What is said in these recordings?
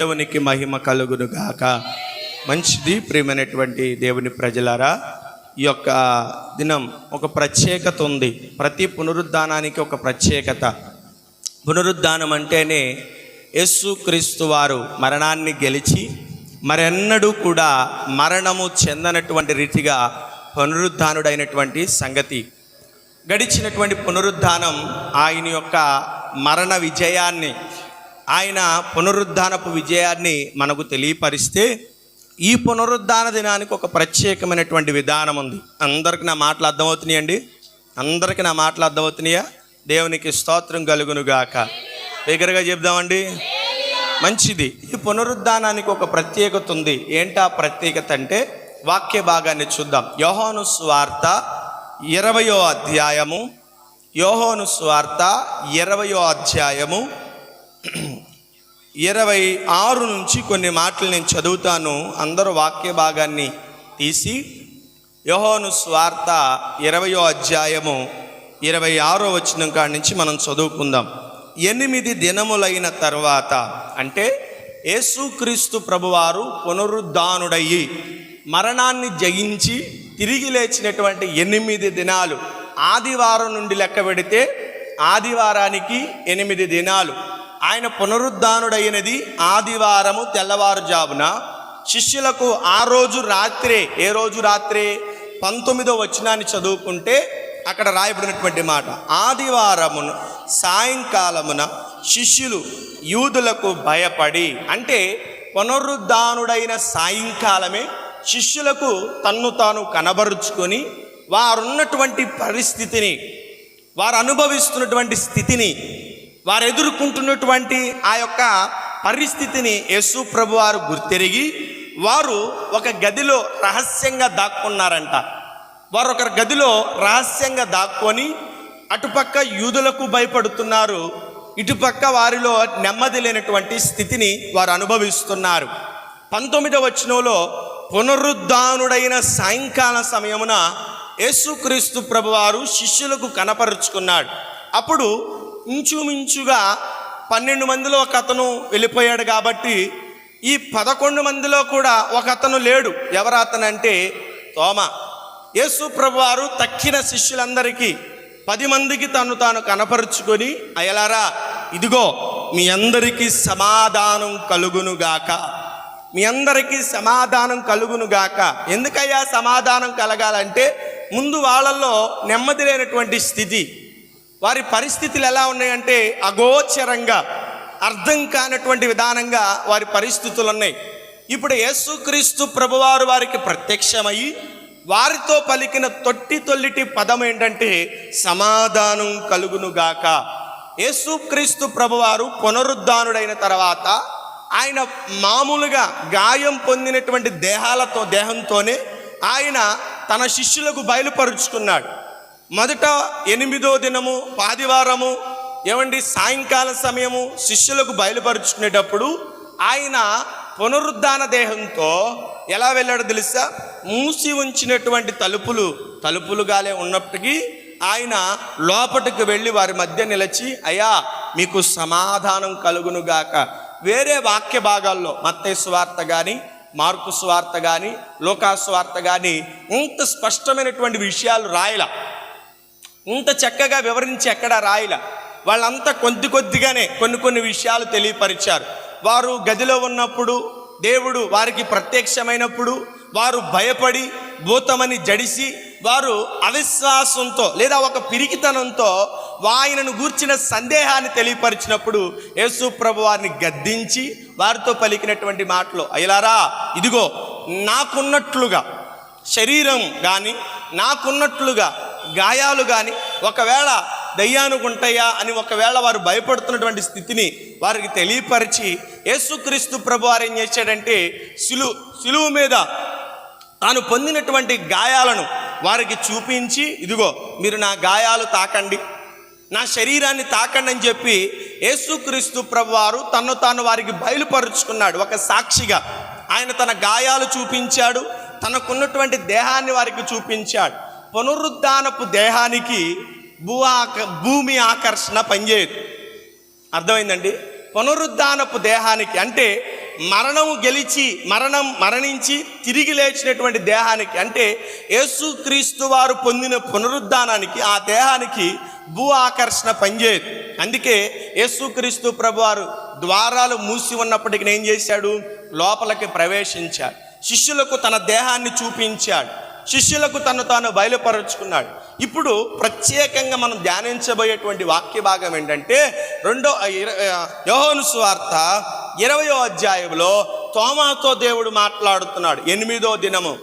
దేవునికి మహిమ కలుగును గాక. మంచిది. ప్రియమైనటువంటి దేవుని ప్రజలారా, ఈ యొక్క దినం ఒక ప్రత్యేకత ఉంది. ప్రతి పునరుద్ధానానికి ఒక ప్రత్యేకత. పునరుద్ధానం అంటేనే యేసుక్రీస్తు వారు మరణాన్ని గెలిచి మరెన్నడూ కూడా మరణము చెందనటువంటి రీతిగా పునరుద్ధానుడైనటువంటి సంగతి. గడిచినటువంటి పునరుద్ధానం ఆయన యొక్క మరణ విజయాన్ని, ఆయన పునరుద్ధానపు విజయాన్ని మనకు తెలియపరిస్తే, ఈ పునరుద్ధాన దినానికి ఒక ప్రత్యేకమైనటువంటి విధానం ఉంది. అందరికీ నా మాటలు అర్థమవుతున్నాయండి? అందరికీ నా మాటలు అర్థమవుతున్నాయా? దేవునికి స్తోత్రం కలుగును గాక. దగ్గరగా చెప్దామండి. మంచిది. ఈ పునరుద్ధానానికి ఒక ప్రత్యేకత ఉంది. ఏంటా ప్రత్యేకత అంటే, వాక్య భాగాన్ని చూద్దాం. యోహాను సువార్త 20వ అధ్యాయము, యోహాను సువార్త 20వ అధ్యాయము 26 నుంచి కొన్ని మాటలు నేను చదువుతాను. అందరూ వాక్య భాగాన్ని తీసి యోహాను సువార్త 20వ అధ్యాయము 26వ వచనం కాడి నుంచి మనం చదువుకుందాం. 8 దినములైన తర్వాత, అంటే యేసుక్రీస్తు ప్రభువారు పునరుద్ధానుడయ్యి మరణాన్ని జయించి తిరిగి లేచినటువంటి 8 దినాలు, ఆదివారం నుండి లెక్క పెడితే ఆదివారానికి 8 దినాలు. ఆయన పునరుద్ధానుడైనది ఆదివారము తెల్లవారుజామున. శిష్యులకు ఆ రోజు రాత్రే, ఏ రోజు రాత్రే 19వ వచనాన్ని చదువుకుంటే అక్కడ రాయబడినటువంటి మాట, ఆదివారమున సాయంకాలమున శిష్యులు యూదులకు భయపడి, అంటే పునరుద్ధానుడైన సాయంకాలమే శిష్యులకు తన్ను తాను కనబరుచుకొని వారున్నటువంటి పరిస్థితిని, వారు అనుభవిస్తున్నటువంటి స్థితిని, వారు ఎదుర్కొంటున్నటువంటి ఆ యొక్క పరిస్థితిని యేసు ప్రభువారు గుర్తెరిగి వారు ఒక గదిలో రహస్యంగా దాక్కున్నారంట. వారు ఒక గదిలో రహస్యంగా దాక్కొని అటుపక్క యూదులకు భయపడుతున్నారు, ఇటుపక్క వారిలో నెమ్మది లేనటువంటి స్థితిని వారు అనుభవిస్తున్నారు. 19వ వచనంలో పునరుద్ధానుడైన సాయంకాల సమయమున యేసుక్రీస్తు ప్రభువారు శిష్యులకు కనపరుచుకున్నాడు. అప్పుడు ఇంచుమించుగా 12 మందిలో ఒక అతను వెళ్ళిపోయాడు కాబట్టి ఈ 11 మందిలో కూడా ఒక అతను లేడు. ఎవరు అతను అంటే తోమా. యేసు ప్రభువారు తక్కిన శిష్యులందరికీ 10 మందికి తను తాను కనపరుచుకొని, అయ్యలారా, ఇదిగో మీ అందరికీ సమాధానం కలుగునుగాక, మీ అందరికీ సమాధానం కలుగునుగాక. ఎందుకయ్యా సమాధానం కలగాలంటే, ముందు వాళ్ళల్లో నెమ్మది లేనటువంటి స్థితి, వారి పరిస్థితులు ఎలా ఉన్నాయంటే అగోచరంగా, అర్థం కానటువంటి విధానంగా వారి పరిస్థితులు ఉన్నాయి. ఇప్పుడు యేసుక్రీస్తు ప్రభువారు వారికి ప్రత్యక్షమయ్యి వారితో పలికిన తొల్లిటి పదం ఏంటంటే సమాధానం కలుగునుగాక. యేసుక్రీస్తు ప్రభువారు పునరుద్ధానుడైన తర్వాత ఆయన మామూలుగా గాయం పొందినటువంటి దేహంతోనే ఆయన తన శిష్యులకు బయలుపరుచుకున్నాడు. మొదట 8వ దినము ఆదివారము సాయంకాల సమయము శిష్యులకు బయలుపరుచుకునేటప్పుడు ఆయన పునరుద్ధాన దేహంతో ఎలా వెళ్ళాడో తెలుసా? మూసి ఉంచినటువంటి తలుపులుగానే ఉన్నప్పటికీ ఆయన లోపటికి వెళ్ళి వారి మధ్య నిలిచి, అయ్యా మీకు సమాధానం కలుగునుగాక. వేరే వాక్య భాగాల్లో మత్తయి సువార్త కానీ, మార్కు సువార్త కానీ, లూకా సువార్త కానీ ఇంత స్పష్టమైనటువంటి విషయాలు రాయల, ఇంత చక్కగా వివరించి ఎక్కడా రాయల. వాళ్ళంతా కొద్దిగానే కొన్ని విషయాలు తెలియపరిచారు. వారు గదిలో ఉన్నప్పుడు, దేవుడు వారికి ప్రత్యక్షమైనప్పుడు వారు భయపడి భూతమని జడిసి, వారు అవిశ్వాసంతో లేదా ఒక పిరికితనంతో ఆయనను గూర్చిన సందేహాన్ని తెలియపరిచినప్పుడు యేసు ప్రభు వారిని గద్దించి వారితో పలికినటువంటి మాటలు, అయ్యలారా, ఇదిగో నాకున్నట్లుగా శరీరం కానీ, నాకున్నట్లుగా గాయాలు కానీ, ఒకవేళ దయ్యానికి ఉంటాయా అని ఒకవేళ వారు భయపడుతున్నటువంటి స్థితిని వారికి తెలియపరిచి, యేసుక్రీస్తు ప్రభు వారు ఏం చేశాడంటే సిలువ మీద తాను పొందినటువంటి గాయాలను వారికి చూపించి, ఇదిగో మీరు నా గాయాలు తాకండి, నా శరీరాన్ని తాకండి అని చెప్పి యేసుక్రీస్తు ప్రభు వారు తను తాను వారికి బయలుపరుచుకున్నాడు. ఒక సాక్షిగా ఆయన తన గాయాలు చూపించాడు, తనకున్నటువంటి దేహాన్ని వారికి చూపించాడు. పునరుద్ధానపు దేహానికి భూమి ఆకర్షణ పనిచేయదు. అర్థమైందండి? పునరుద్ధానపు దేహానికి అంటే మరణము గెలిచి మరణించి తిరిగి లేచినటువంటి దేహానికి, అంటే యేసుక్రీస్తు వారు పొందిన పునరుద్ధానానికి ఆ దేహానికి భూ ఆకర్షణ పనిచేయదు. అందుకే యేసుక్రీస్తు ప్రభువారు ద్వారాలు మూసి ఉన్నప్పటికీ ఏం చేశాడు? లోపలికి ప్రవేశించాడు. శిష్యులకు తన దేహాన్ని చూపించాడు. శిష్యులకు తను తాను బయలుపరుచుకున్నాడు. ఇప్పుడు ప్రత్యేకంగా మనం ధ్యానించబోయేటువంటి వాక్య భాగం ఏంటంటే యోహాను సువార్త 20వ అధ్యాయంలో తోమాతో దేవుడు మాట్లాడుతున్నాడు. 8వ దినము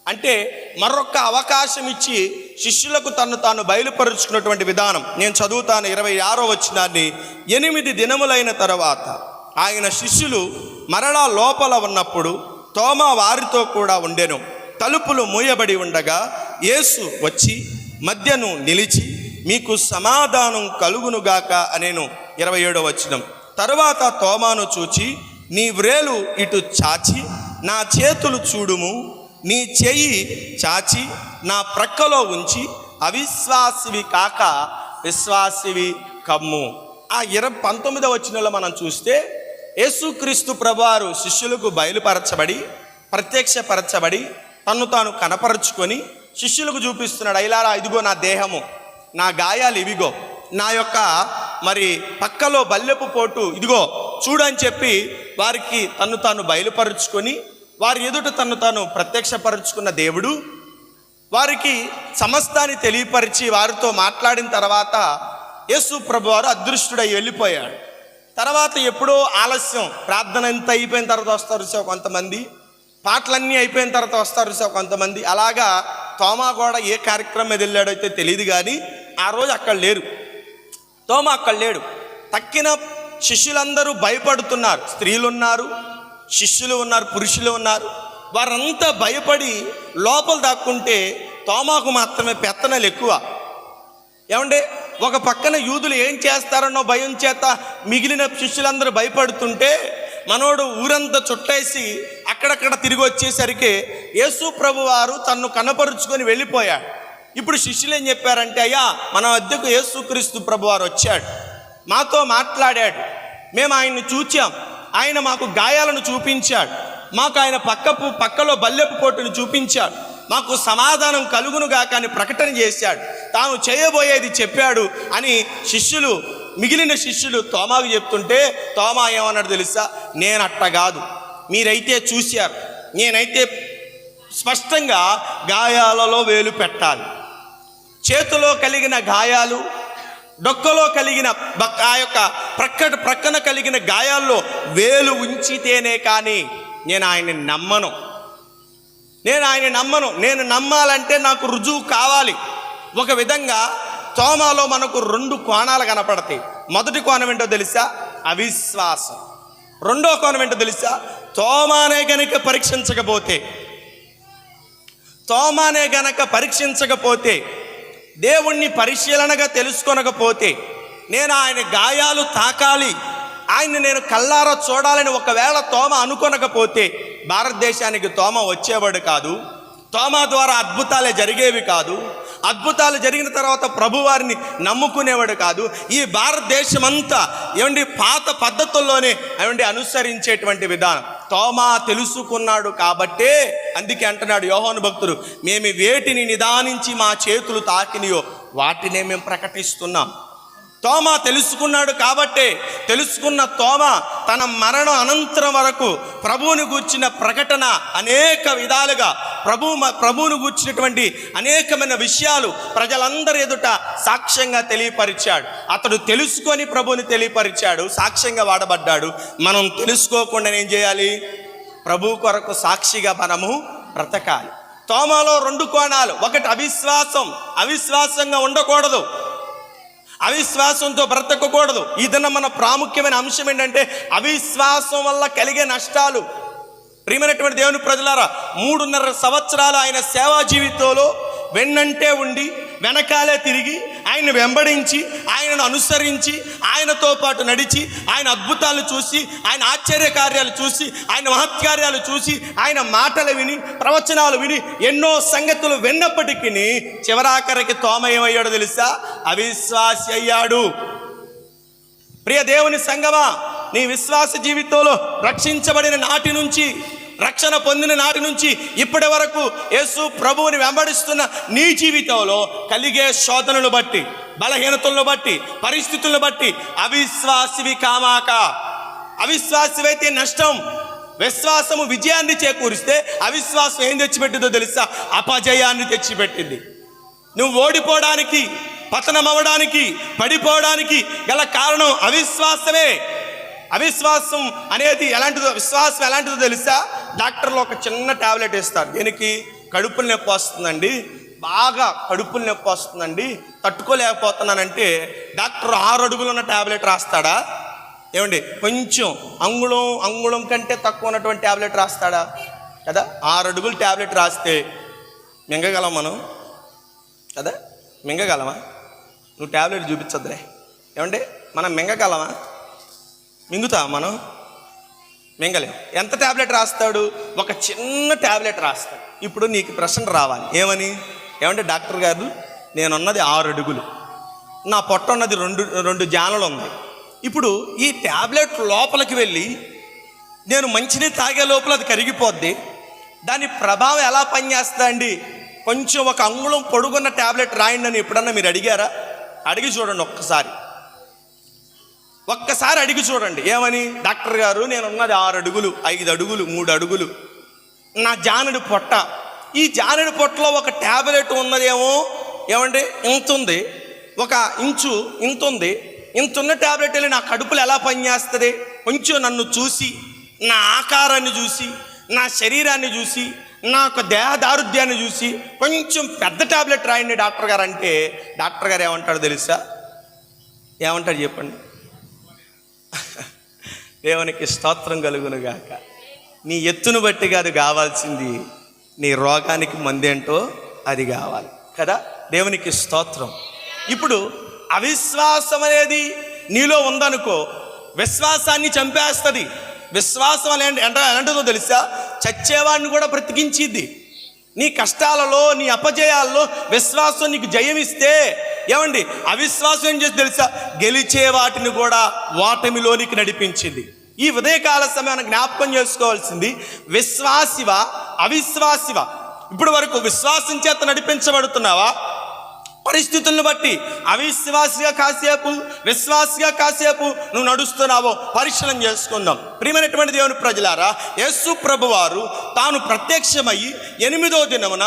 అంటే మరొక అవకాశం ఇచ్చి శిష్యులకు తను తాను బయలుపరుచుకున్నటువంటి విధానం నేను చదువుతాను. 26వ వచనాన్ని, 8 దినములైన తర్వాత ఆయన శిష్యులు మరలా లోపల ఉన్నప్పుడు తోమా వారితో కూడా ఉండెను. తలుపులు మూయబడి ఉండగా యేసు వచ్చి మధ్యను నిలిచి మీకు సమాధానం కలుగునుగాక అనేను. 27వ వచనం. తరువాత తోమాను చూచి నీ వ్రేలు ఇటు చాచి నా చేతులు చూడుము, నీ చెయ్యి చాచి నా ప్రక్కలో ఉంచి అవిశ్వాసివి కాక విశ్వాసివి కమ్ము. ఆ 19వ వచనంలో మనం చూస్తే యేసుక్రీస్తు ప్రభువారు శిష్యులకు బయలుపరచబడి ప్రత్యక్షపరచబడి తన్ను తాను కనపరుచుకొని శిష్యులకు చూపిస్తున్నాడు. అయిలారా, ఇదిగో నా దేహము, నా గాయాలు ఇవిగో, నా యొక్క పక్కలో బల్లెపు పోటు ఇదిగో చూడని చెప్పి వారికి తన్ను తాను బయలుపరుచుకొని వారి ఎదుట తన్ను తాను ప్రత్యక్షపరుచుకున్న దేవుడు వారికి సమస్తాన్ని తెలియపరిచి వారితో మాట్లాడిన తర్వాత యేసు ప్రభువారు అదృష్టుడై వెళ్ళిపోయాడు. తర్వాత ఎప్పుడో ఆలస్యం, ప్రార్థన ఎంత అయిపోయిన తర్వాత వస్తారు కొంతమంది, పాటలన్నీ అయిపోయిన తర్వాత వస్తారు కొంతమంది. అలాగా తోమా కూడా ఏ కార్యక్రమం మీద వెళ్ళాడో అయితే తెలియదు, కానీ ఆ రోజు అక్కడ లేరు. తోమా అక్కడ లేడు. తక్కిన శిష్యులందరూ భయపడుతున్నారు. స్త్రీలు ఉన్నారు, శిష్యులు ఉన్నారు, పురుషులు ఉన్నారు. వారంతా భయపడి లోపల దాక్కుంటే తోమాకు మాత్రమే పెత్తనలు ఎక్కువ. ఏమంటే ఒక పక్కన యూదులు ఏం చేస్తారన్నో భయం చేత మిగిలిన శిష్యులందరూ భయపడుతుంటే మనోడు ఊరంతా చుట్టేసి అక్కడక్కడ తిరిగి వచ్చేసరికి యేసు ప్రభు వారు తన్ను కనపరుచుకొని వెళ్ళిపోయాడు. ఇప్పుడు శిష్యులు ఏం చెప్పారంటే, అయ్యా మన వద్దకు యేసుక్రీస్తు ప్రభు వారు వచ్చాడు, మాతో మాట్లాడాడు, మేము ఆయన్ని చూచాం, ఆయన మాకు గాయాలను చూపించాడు, మాకు ఆయన పక్కలో బల్లెపు పోటును చూపించాడు, మాకు సమాధానం కలుగునుగా కానీ ప్రకటన చేశాడు, తాను చేయబోయేది చెప్పాడు అని మిగిలిన శిష్యులు తోమాకు చెప్తుంటే తోమా ఏమన్నాడు తెలుసా? నేను అట్ట కాదు, మీరైతే చూశారు, నేనైతే స్పష్టంగా గాయాలలో వేలు పెట్టాలి, చేతిలో కలిగిన గాయాలు, డొక్కలో కలిగిన ఆ యొక్క ప్రక్కన కలిగిన గాయాల్లో వేలు ఉంచితేనే కానీ నేను ఆయన్ని నమ్మను. నేను నమ్మాలంటే నాకు రుజువు కావాలి. ఒక విధంగా తోమాలో మనకు 2 కోణాలు కనపడతాయి. మొదటి కోణం ఏంటో తెలుసా? అవిశ్వాసం. రెండో కోణం ఏంటో తెలుసా? తోమానే గనక పరీక్షించకపోతే దేవుణ్ణి పరిశీలనగా తెలుసుకొనకపోతే, నేను ఆయన గాయాలు తాకాలి, ఆయన్ని నేను కల్లారా చూడాలని ఒకవేళ తోమ అనుకొనకపోతే భారతదేశానికి తోమ వచ్చేవాడు కాదు. తోమా ద్వారా అద్భుతాలే జరిగేవి కాదు. అద్భుతాలు జరిగిన తర్వాత ప్రభువారిని నమ్ముకునేవాడు కాదు. ఈ భారతదేశం అంతా పాత పద్ధతుల్లోనే అనుసరించేటువంటి విధానం. తోమా తెలుసుకున్నాడు కాబట్టే అందుకే అంటున్నాడు యోహాను భక్తుడు, మేము వేటిని నిదానించి మా చేతులు తాకినయో వాటినే మేము ప్రకటిస్తున్నాం. తోమా తెలుసుకున్నాడు కాబట్టే, తెలుసుకున్న తోమా తన మరణం అనంతరం వరకు ప్రభువుని గూర్చిన ప్రకటన అనేక విధాలుగా ప్రభువును గూర్చినటువంటి అనేకమైన విషయాలు ప్రజలందరి ఎదుట సాక్ష్యంగా తెలియపరిచాడు. అతడు తెలుసుకొని ప్రభువుని తెలియపరిచాడు, సాక్ష్యంగా వాడబడ్డాడు. మనం తెలుసుకోకుండా ఏం చేయాలి? ప్రభు కొరకు సాక్షిగా మనము బ్రతకాలి. తోమాలో 2 కోణాలు. ఒకటి అవిశ్వాసంగా ఉండకూడదు, అవిశ్వాసంతో బ్రతకకూడదు. ఇదన్న మన ప్రాముఖ్యమైన అంశం ఏంటంటే అవిశ్వాసం వల్ల కలిగే నష్టాలు. ప్రియమైనటువంటి దేవుని ప్రజలారా, 3.5 సంవత్సరాలు ఆయన సేవా జీవితంలో వెన్నంటే ఉండి వెనకాలే తిరిగి ఆయన్ని వెంబడించి ఆయనను అనుసరించి ఆయనతో పాటు నడిచి ఆయన అద్భుతాలు చూసి ఆయన ఆశ్చర్య కార్యాలు చూసి ఆయన మహత్కార్యాలు చూసి ఆయన మాటలు విని ప్రవచనాలు విని ఎన్నో సంగతులు విన్నప్పటికీ చివరాఖరికి తోమ ఏమయ్యాడో తెలుసా? అవిశ్వాసి అయ్యాడు. ప్రియ దేవుని సంగమా, నీ విశ్వాస జీవితంలో రక్షించబడిన నాటి నుంచి, రక్షణ పొందిన నాటి నుంచి ఇప్పటి వరకు యేసు ప్రభువుని వెంబడిస్తున్న నీ జీవితంలో కలిగే శోధనలు బట్టి, బలహీనతలను బట్టి, పరిస్థితులను బట్టి అవిశ్వాసివి కామాక. అవిశ్వాసివైతే నష్టం. విశ్వాసము విజయాన్ని చేకూరిస్తే అవిశ్వాసం ఏం తెచ్చిపెట్టిందో తెలుసా? అపజయాన్ని తెచ్చిపెట్టింది. నువ్వు ఓడిపోవడానికి, పతనం అవ్వడానికి, పడిపోవడానికి గల కారణం అవిశ్వాసమే. అవిశ్వాసం అనేది ఎలాంటిదో, విశ్వాసం ఎలాంటిదో తెలుసా? డాక్టర్లు ఒక చిన్న టాబ్లెట్ ఇస్తారు. దీనికి కడుపులు నొప్పి వస్తుందండి, బాగా కడుపులు నొప్పి వస్తుందండి, తట్టుకోలేకపోతున్నానంటే డాక్టర్ 6 అడుగులు ఉన్న టాబ్లెట్ రాస్తాడా? ఏమండి, కొంచెం అంగుళం కంటే తక్కువ ఉన్నటువంటి టాబ్లెట్ రాస్తాడా? కదా. 6 అడుగులు టాబ్లెట్ రాస్తే మింగగలం మనం కదా? మింగగలమా? నువ్వు టాబ్లెట్ చూపించద్దులే. ఏమండి, మనం మింగగలమా? మింగుతా మనం? మింగలేం. ఎంత టాబ్లెట్ రాస్తాడు? ఒక చిన్న టాబ్లెట్ రాస్తాడు. ఇప్పుడు నీకు ప్రశ్న రావాలి, ఏమని? ఏమంటే డాక్టర్ గారు, నేనున్నది 6 అడుగులు, నా పొట్ట ఉన్నది 2 జానలు ఉంది. ఇప్పుడు ఈ టాబ్లెట్ లోపలికి వెళ్ళి నేను మంచినీళ్ళు తాగే లోపల అది కరిగిపోద్ది. దాని ప్రభావం ఎలా పనిచేస్తుందా అండి? కొంచెం ఒక అంగుళం పొడుగున్న టాబ్లెట్ రాయండి అని ఎప్పుడన్నా మీరు అడిగారా? అడిగి చూడండి ఒక్కసారి అడిగి చూడండి. ఏమని? డాక్టర్ గారు, నేనున్నది 6 అడుగులు, 5 అడుగులు, 3 అడుగులు, నా జానుడి పొట్ట, ఈ జానుడి పొట్టలో ఒక టాబ్లెట్ ఉన్నదేమో, ఏమండి ఇంత ఉంది, 1 ఇంచు ఇంత ఉంది, ఇంత ఉన్న టాబ్లెట్ వెళ్ళి నా కడుపులో ఎలా పనిచేస్తుంది? కొంచెం నన్ను చూసి, నా ఆకారాన్ని చూసి, నా శరీరాన్ని చూసి, నా యొక్క దేహ దారుఢ్యాన్ని చూసి కొంచెం పెద్ద టాబ్లెట్ రాయండి డాక్టర్ గారు అంటే, డాక్టర్ గారు ఏమంటాడు తెలుసా? ఏమంటాడు చెప్పండి? దేవునికి స్తోత్రం కలుగునుగాక. నీ ఎత్తును బట్టి కాదు కావాల్సింది, నీ రోగానికి మందేంటో అది కావాలి కదా. దేవునికి స్తోత్రం. ఇప్పుడు అవిశ్వాసం అనేది నీలో ఉందనుకో, విశ్వాసాన్ని చంపేస్తుంది. విశ్వాసం ఎలాంటిదో తెలుసా? చచ్చేవాడిని కూడా బ్రతికించిద్ది. నీ కష్టాలలో, నీ అపజయాల్లో విశ్వాసం నీకు జయమిస్తే, ఏమండి అవిశ్వాసం ఏం చేసి తెలుసా? గెలిచే వాటిని కూడా ఓటమిలోనికి నడిపించింది. ఈ ఉదయకాల సమయాన్ని జ్ఞాపకం చేసుకోవాల్సింది, విశ్వాసివా అవిశ్వాసివా? ఇప్పుడు వరకు విశ్వాసం చేత నడిపించబడుతున్నావా? పరిస్థితులను బట్టి అవిశ్వాసిగా కాసేపు, విశ్వాసిగా కాసేపు నువ్వు నడుస్తున్నావో పరిశీలన చేసుకుందాం. ప్రియమైనటువంటి దేవుని ప్రజలారా, యేసు ప్రభువారు తాను ప్రత్యక్షమయ్యి 8వ దినమున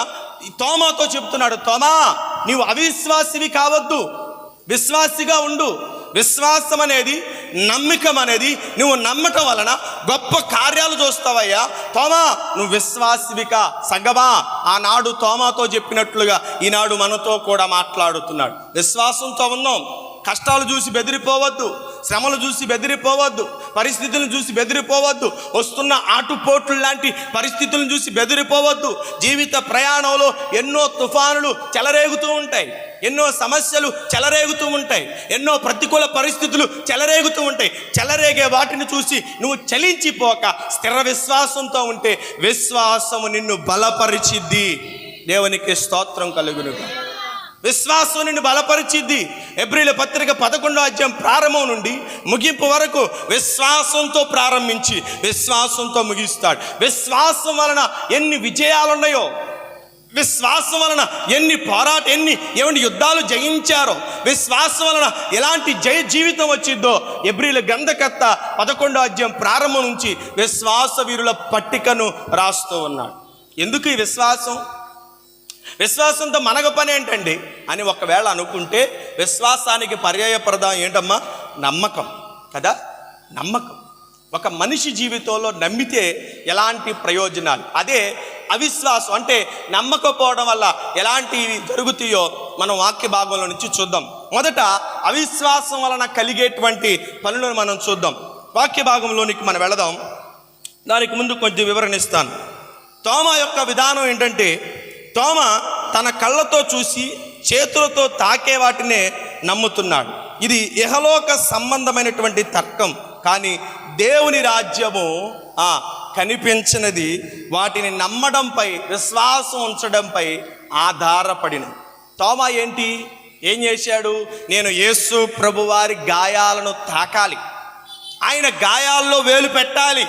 తోమాతో చెప్తున్నాడు, తోమా, నీవు అవిశ్వాసివి కావద్దు, విశ్వాసిగా ఉండు. విశ్వాసం అనేది, నమ్మకం అనేది, నువ్వు నమ్మటం వలన గొప్ప కార్యాలు చూస్తావయ్యా. తోమా, నువ్వు విశ్వాసివిక. సంగమా, ఆనాడు తోమాతో చెప్పినట్లుగా ఈనాడు మనతో కూడా మాట్లాడుతున్నాడు. విశ్వాసంతో ఉన్నాం. కష్టాలు చూసి బెదిరిపోవద్దు, శ్రమలు చూసి బెదిరిపోవద్దు, పరిస్థితులను చూసి బెదిరిపోవద్దు, వస్తున్న ఆటుపోట్లు లాంటి పరిస్థితులను చూసి బెదిరిపోవద్దు. జీవిత ప్రయాణంలో ఎన్నో తుఫానులు చెలరేగుతూ ఉంటాయి, ఎన్నో సమస్యలు చెలరేగుతూ ఉంటాయి, ఎన్నో ప్రతికూల పరిస్థితులు చెలరేగుతూ ఉంటాయి. చెలరేగే వాటిని చూసి నువ్వు చలించిపోక స్థిర విశ్వాసంతో ఉంటే విశ్వాసము నిన్ను బలపరిచిద్ది. దేవునికి స్తోత్రం కలుగునుగా. విశ్వాసం నిన్ను బలపరిచిద్ది. హెబ్రీయుల పత్రిక 11వ అధ్యాయం ప్రారంభం నుండి ముగింపు వరకు విశ్వాసంతో ప్రారంభించి విశ్వాసంతో ముగిస్తాడు. విశ్వాసం వలన ఎన్ని విజయాలు ఉన్నాయో, విశ్వాసం వలన ఎన్ని యుద్ధాలు జయించారో, విశ్వాసం వలన ఎలాంటి జయ జీవితం వచ్చిందో హెబ్రీయుల గ్రంథకర్త 11వ అధ్యాయం ప్రారంభం నుంచి విశ్వాస వీరుల పట్టికను రాస్తూ ఉన్నాడు. ఎందుకు ఈ విశ్వాసంతో మనగ పని ఏంటండి అని ఒకవేళ అనుకుంటే, విశ్వాసానికి పర్యాయపదం ఏంటమ్మా? నమ్మకం కదా. నమ్మకం. ఒక మనిషి జీవితంలో నమ్మితే ఎలాంటి ప్రయోజనాలు, అదే అవిశ్వాసం అంటే నమ్మకపోవడం వల్ల ఎలాంటివి జరుగుతాయో మనం వాక్య భాగంలో నుంచి చూద్దాం. మొదట అవిశ్వాసం వలన కలిగేటువంటి పనులను మనం చూద్దాం. వాక్య భాగంలోనికి మనం వెళదాం. దానికి ముందు కొంచెం వివరణ ఇస్తాను. తోమా యొక్క విధానం ఏంటంటే, తోమా తన కళ్ళతో చూసి చేతులతో తాకే వాటినే నమ్ముతున్నాడు. ఇది ఇహలోక సంబంధమైనటువంటి తర్కం. కానీ దేవుని రాజ్యము కనిపించినది వాటిని నమ్మడంపై, విశ్వాసం ఉంచడంపై ఆధారపడినది. తోమా ఏం చేశాడు? నేను యేసు ప్రభువారి గాయాలను తాకాలి, ఆయన గాయాల్లో వేలు పెట్టాలి.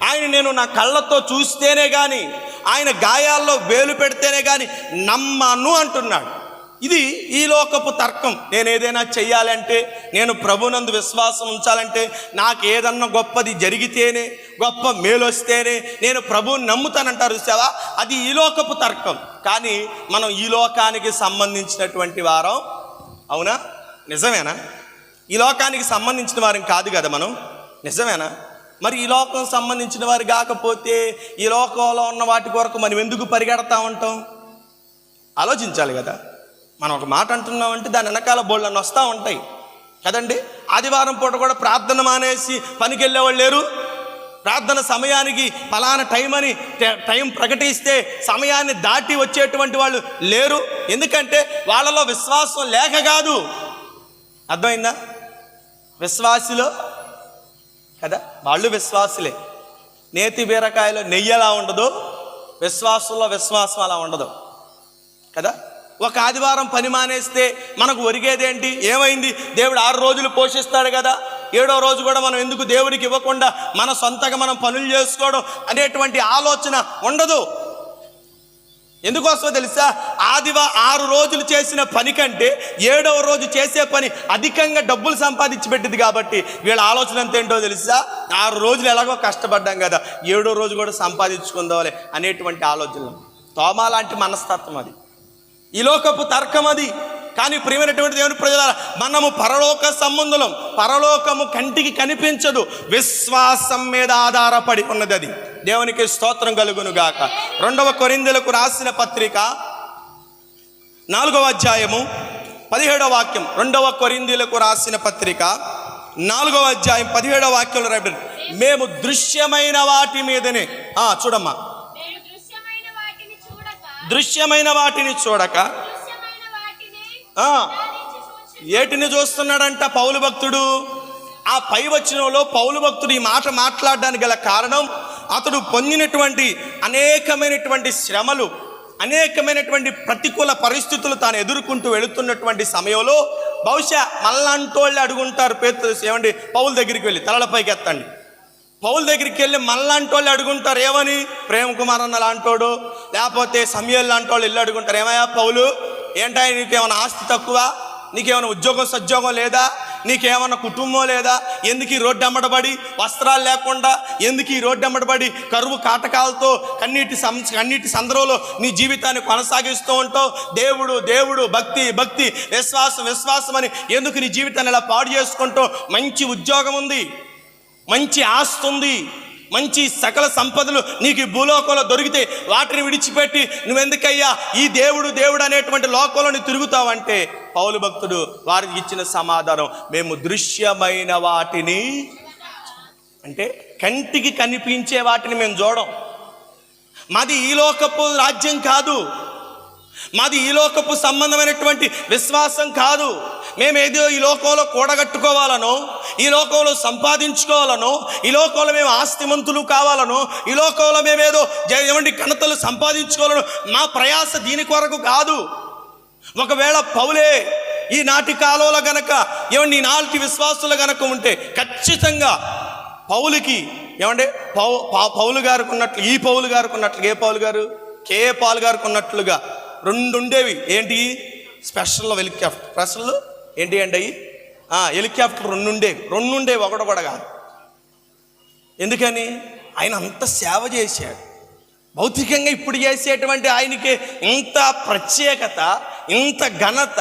ఆయన నేను నా కళ్ళతో చూస్తేనే కానీ, ఆయన గాయాల్లో వేలు పెడితేనే కానీ నమ్మను అంటున్నాడు. ఇది ఈ లోకపు తర్కం. నేను ఏదైనా చెయ్యాలంటే, నేను ప్రభునందు విశ్వాసం ఉంచాలంటే, నాకు ఏదన్నా గొప్పది జరిగితేనే, గొప్ప మేలు వస్తేనే నేను ప్రభువుని నమ్ముతానంటారు చూసావా, అది ఈ లోకపు తర్కం. కానీ మనం ఈ లోకానికి సంబంధించినటువంటి వారం, అవునా? నిజమేనా? ఈ లోకానికి సంబంధించిన వారం కాదు కదా మనం, నిజమేనా? మరి ఈ లోకం సంబంధించిన వారు కాకపోతే ఈ లోకంలో ఉన్న వాటి కొరకు మనం ఎందుకు పరిగెడతా ఉంటాం? ఆలోచించాలి కదా. మనం ఒక మాట అంటున్నామంటే దాని వెనకాల బోళ్ళని వస్తూ ఉంటాయి కదండి. ఆదివారం పూట కూడా ప్రార్థన మానేసి పనికి వెళ్ళేవాళ్ళు లేరు. ప్రార్థన సమయానికి ఫలానా టైం ప్రకటిస్తే సమయాన్ని దాటి వచ్చేటువంటి వాళ్ళు లేరు. ఎందుకంటే వాళ్ళలో విశ్వాసం లేక కాదు. అర్థమైందా? విశ్వాసులో కదా, వాళ్ళు విశ్వాసులే. నేతి బీరకాయలో నెయ్యి ఎలా ఉండదు, విశ్వాసంలో విశ్వాసం అలా ఉండదు కదా. ఒక ఆదివారం పని మానేస్తే మనకు ఒరిగేదేంటి? ఏమైంది? దేవుడు 6 రోజులు పోషిస్తాడు కదా, 7వ రోజు కూడా మనం ఎందుకు దేవుడికి ఇవ్వకుండా మన సొంతగా మనం పనులు చేసుకోవడం అనేటువంటి ఆలోచన ఉండదు. ఎందుకోసమో తెలుసా? 6 రోజులు చేసిన పని కంటే 7వ రోజు చేసే పని అధికంగా డబ్బులు సంపాదించి పెట్టింది కాబట్టి వీళ్ళ ఆలోచన ఎంత ఏంటో తెలుసా? 6 రోజులు ఎలాగో కష్టపడ్డాం కదా, 7వ రోజు కూడా సంపాదించుకుందాంలే అనేటువంటి ఆలోచనలు. తోమా లాంటి మనస్తత్వం అది, ఈ లోకపు తర్కం అది. కానీ ప్రియమైనటువంటి దేవుని ప్రజలారా, మనము పరలోక సంబంధులం. పరలోకము కంటికి కనిపించదు, విశ్వాసం మీద ఆధారపడి ఉన్నది అది. దేవునికి స్తోత్రం కలుగును గాక. 2వ కొరింథీయులకు రాసిన పత్రిక 4వ అధ్యాయము 17వ వాక్యం. 2వ కొరింథీయులకు రాసిన పత్రిక 4వ అధ్యాయం 17వ వాక్యంలో రాయబడింది, మేము దృశ్యమైన వాటి మీదనే చూడమ్మా, దృశ్యమైన వాటిని చూడక ఏటిని చూస్తున్నాడంట పౌలు భక్తుడు. ఆ పై వచనంలో పౌలు భక్తుడు ఈ మాట మాట్లాడడానికి గల కారణం, అతడు పొందినటువంటి అనేకమైనటువంటి శ్రమలు, అనేకమైనటువంటి ప్రతికూల పరిస్థితులు తాను ఎదుర్కొంటూ వెళుతున్నటువంటి సమయంలో బహుశా మళ్ళంటోళ్ళు అడుగుంటారు, పేతురు ఏమండి పౌలు దగ్గరికి వెళ్ళి తలలపైకి ఎత్తండి. పౌలు దగ్గరికి వెళ్ళి మళ్ళంటోళ్ళు అడుగుంటారు ఏమని? ప్రేమ కుమార్ అన్న లాంటోడు, లేకపోతే సమయల్ లాంటోళ్ళు వెళ్ళి అడుగుంటారు, ఏమయ్యా పౌలు ఏంటా నీకేమైనా ఆస్తి తక్కువ, నీకేమైనా ఉద్యోగం సద్యోగం లేదా, నీకేమన్నా కుటుంబం లేదా, ఎందుకు ఈ రోడ్డు అమ్మడబడి వస్త్రాలు లేకుండా, ఎందుకు ఈ రోడ్డు అమ్మడబడి కరువు కాటకాలతో కన్నీటి సందర్భంలో నీ జీవితాన్ని కొనసాగిస్తూ ఉంటావు? దేవుడు దేవుడు, భక్తి భక్తి, విశ్వాసం విశ్వాసం అని ఎందుకు నీ జీవితాన్ని ఇలా పాడు చేసుకుంటావు? మంచి ఉద్యోగం ఉంది, మంచి ఆస్తి ఉంది, మంచి సకల సంపదలు నీకు ఈ భూలోకంలో దొరికితే వాటిని విడిచిపెట్టి నువ్వెందుకయ్యా ఈ దేవుడు దేవుడు అనేటువంటి లోకంలో నువ్వు తిరుగుతావంటే, పౌలు భక్తుడు వారికి ఇచ్చిన సమాధానం, మేము దృశ్యమైన వాటిని, అంటే కంటికి కనిపించే వాటిని మేము చూడం. మాది ఈ లోకపు రాజ్యం కాదు, మాది ఈ లోకపు సంబంధమైనటువంటి విశ్వాసం కాదు. మేమేదో ఈ లోకంలో కూడగట్టుకోవాలనో, ఈ లోకంలో సంపాదించుకోవాలనో, ఈ లోకంలో మేము ఆస్తిమంతులు కావాలనో, ఈ లోకంలో మేమేదో ఏమండి ఘనతలు సంపాదించుకోవాలనో మా ప్రయాస దీని కొరకు కాదు. ఒకవేళ పౌలే ఈనాటి కాలంలో గనక ఏమండి ఈనాటి విశ్వాసులు గనక ఉంటే ఖచ్చితంగా పౌలుకి ఏమంటే పౌలు గారికి ఉన్నట్లు, ఈ పౌలు గారికి ఉన్నట్లుగా, ఏ పౌలు గారు, కే పాల్ గారికి ఉన్నట్లుగా 2 ఉండేవి. ఏంటి? Special helicopter. స్పెషల్ ఏంటి అండి అవి? హెలికాప్టర్ 2 ఉండేవి, ఒకటి కూడా కాదు. ఎందుకని? ఆయన అంత సేవ చేశాడు. భౌతికంగా ఇప్పుడు చేసేటువంటి ఆయనకి ఇంత ప్రత్యేకత, ఇంత ఘనత,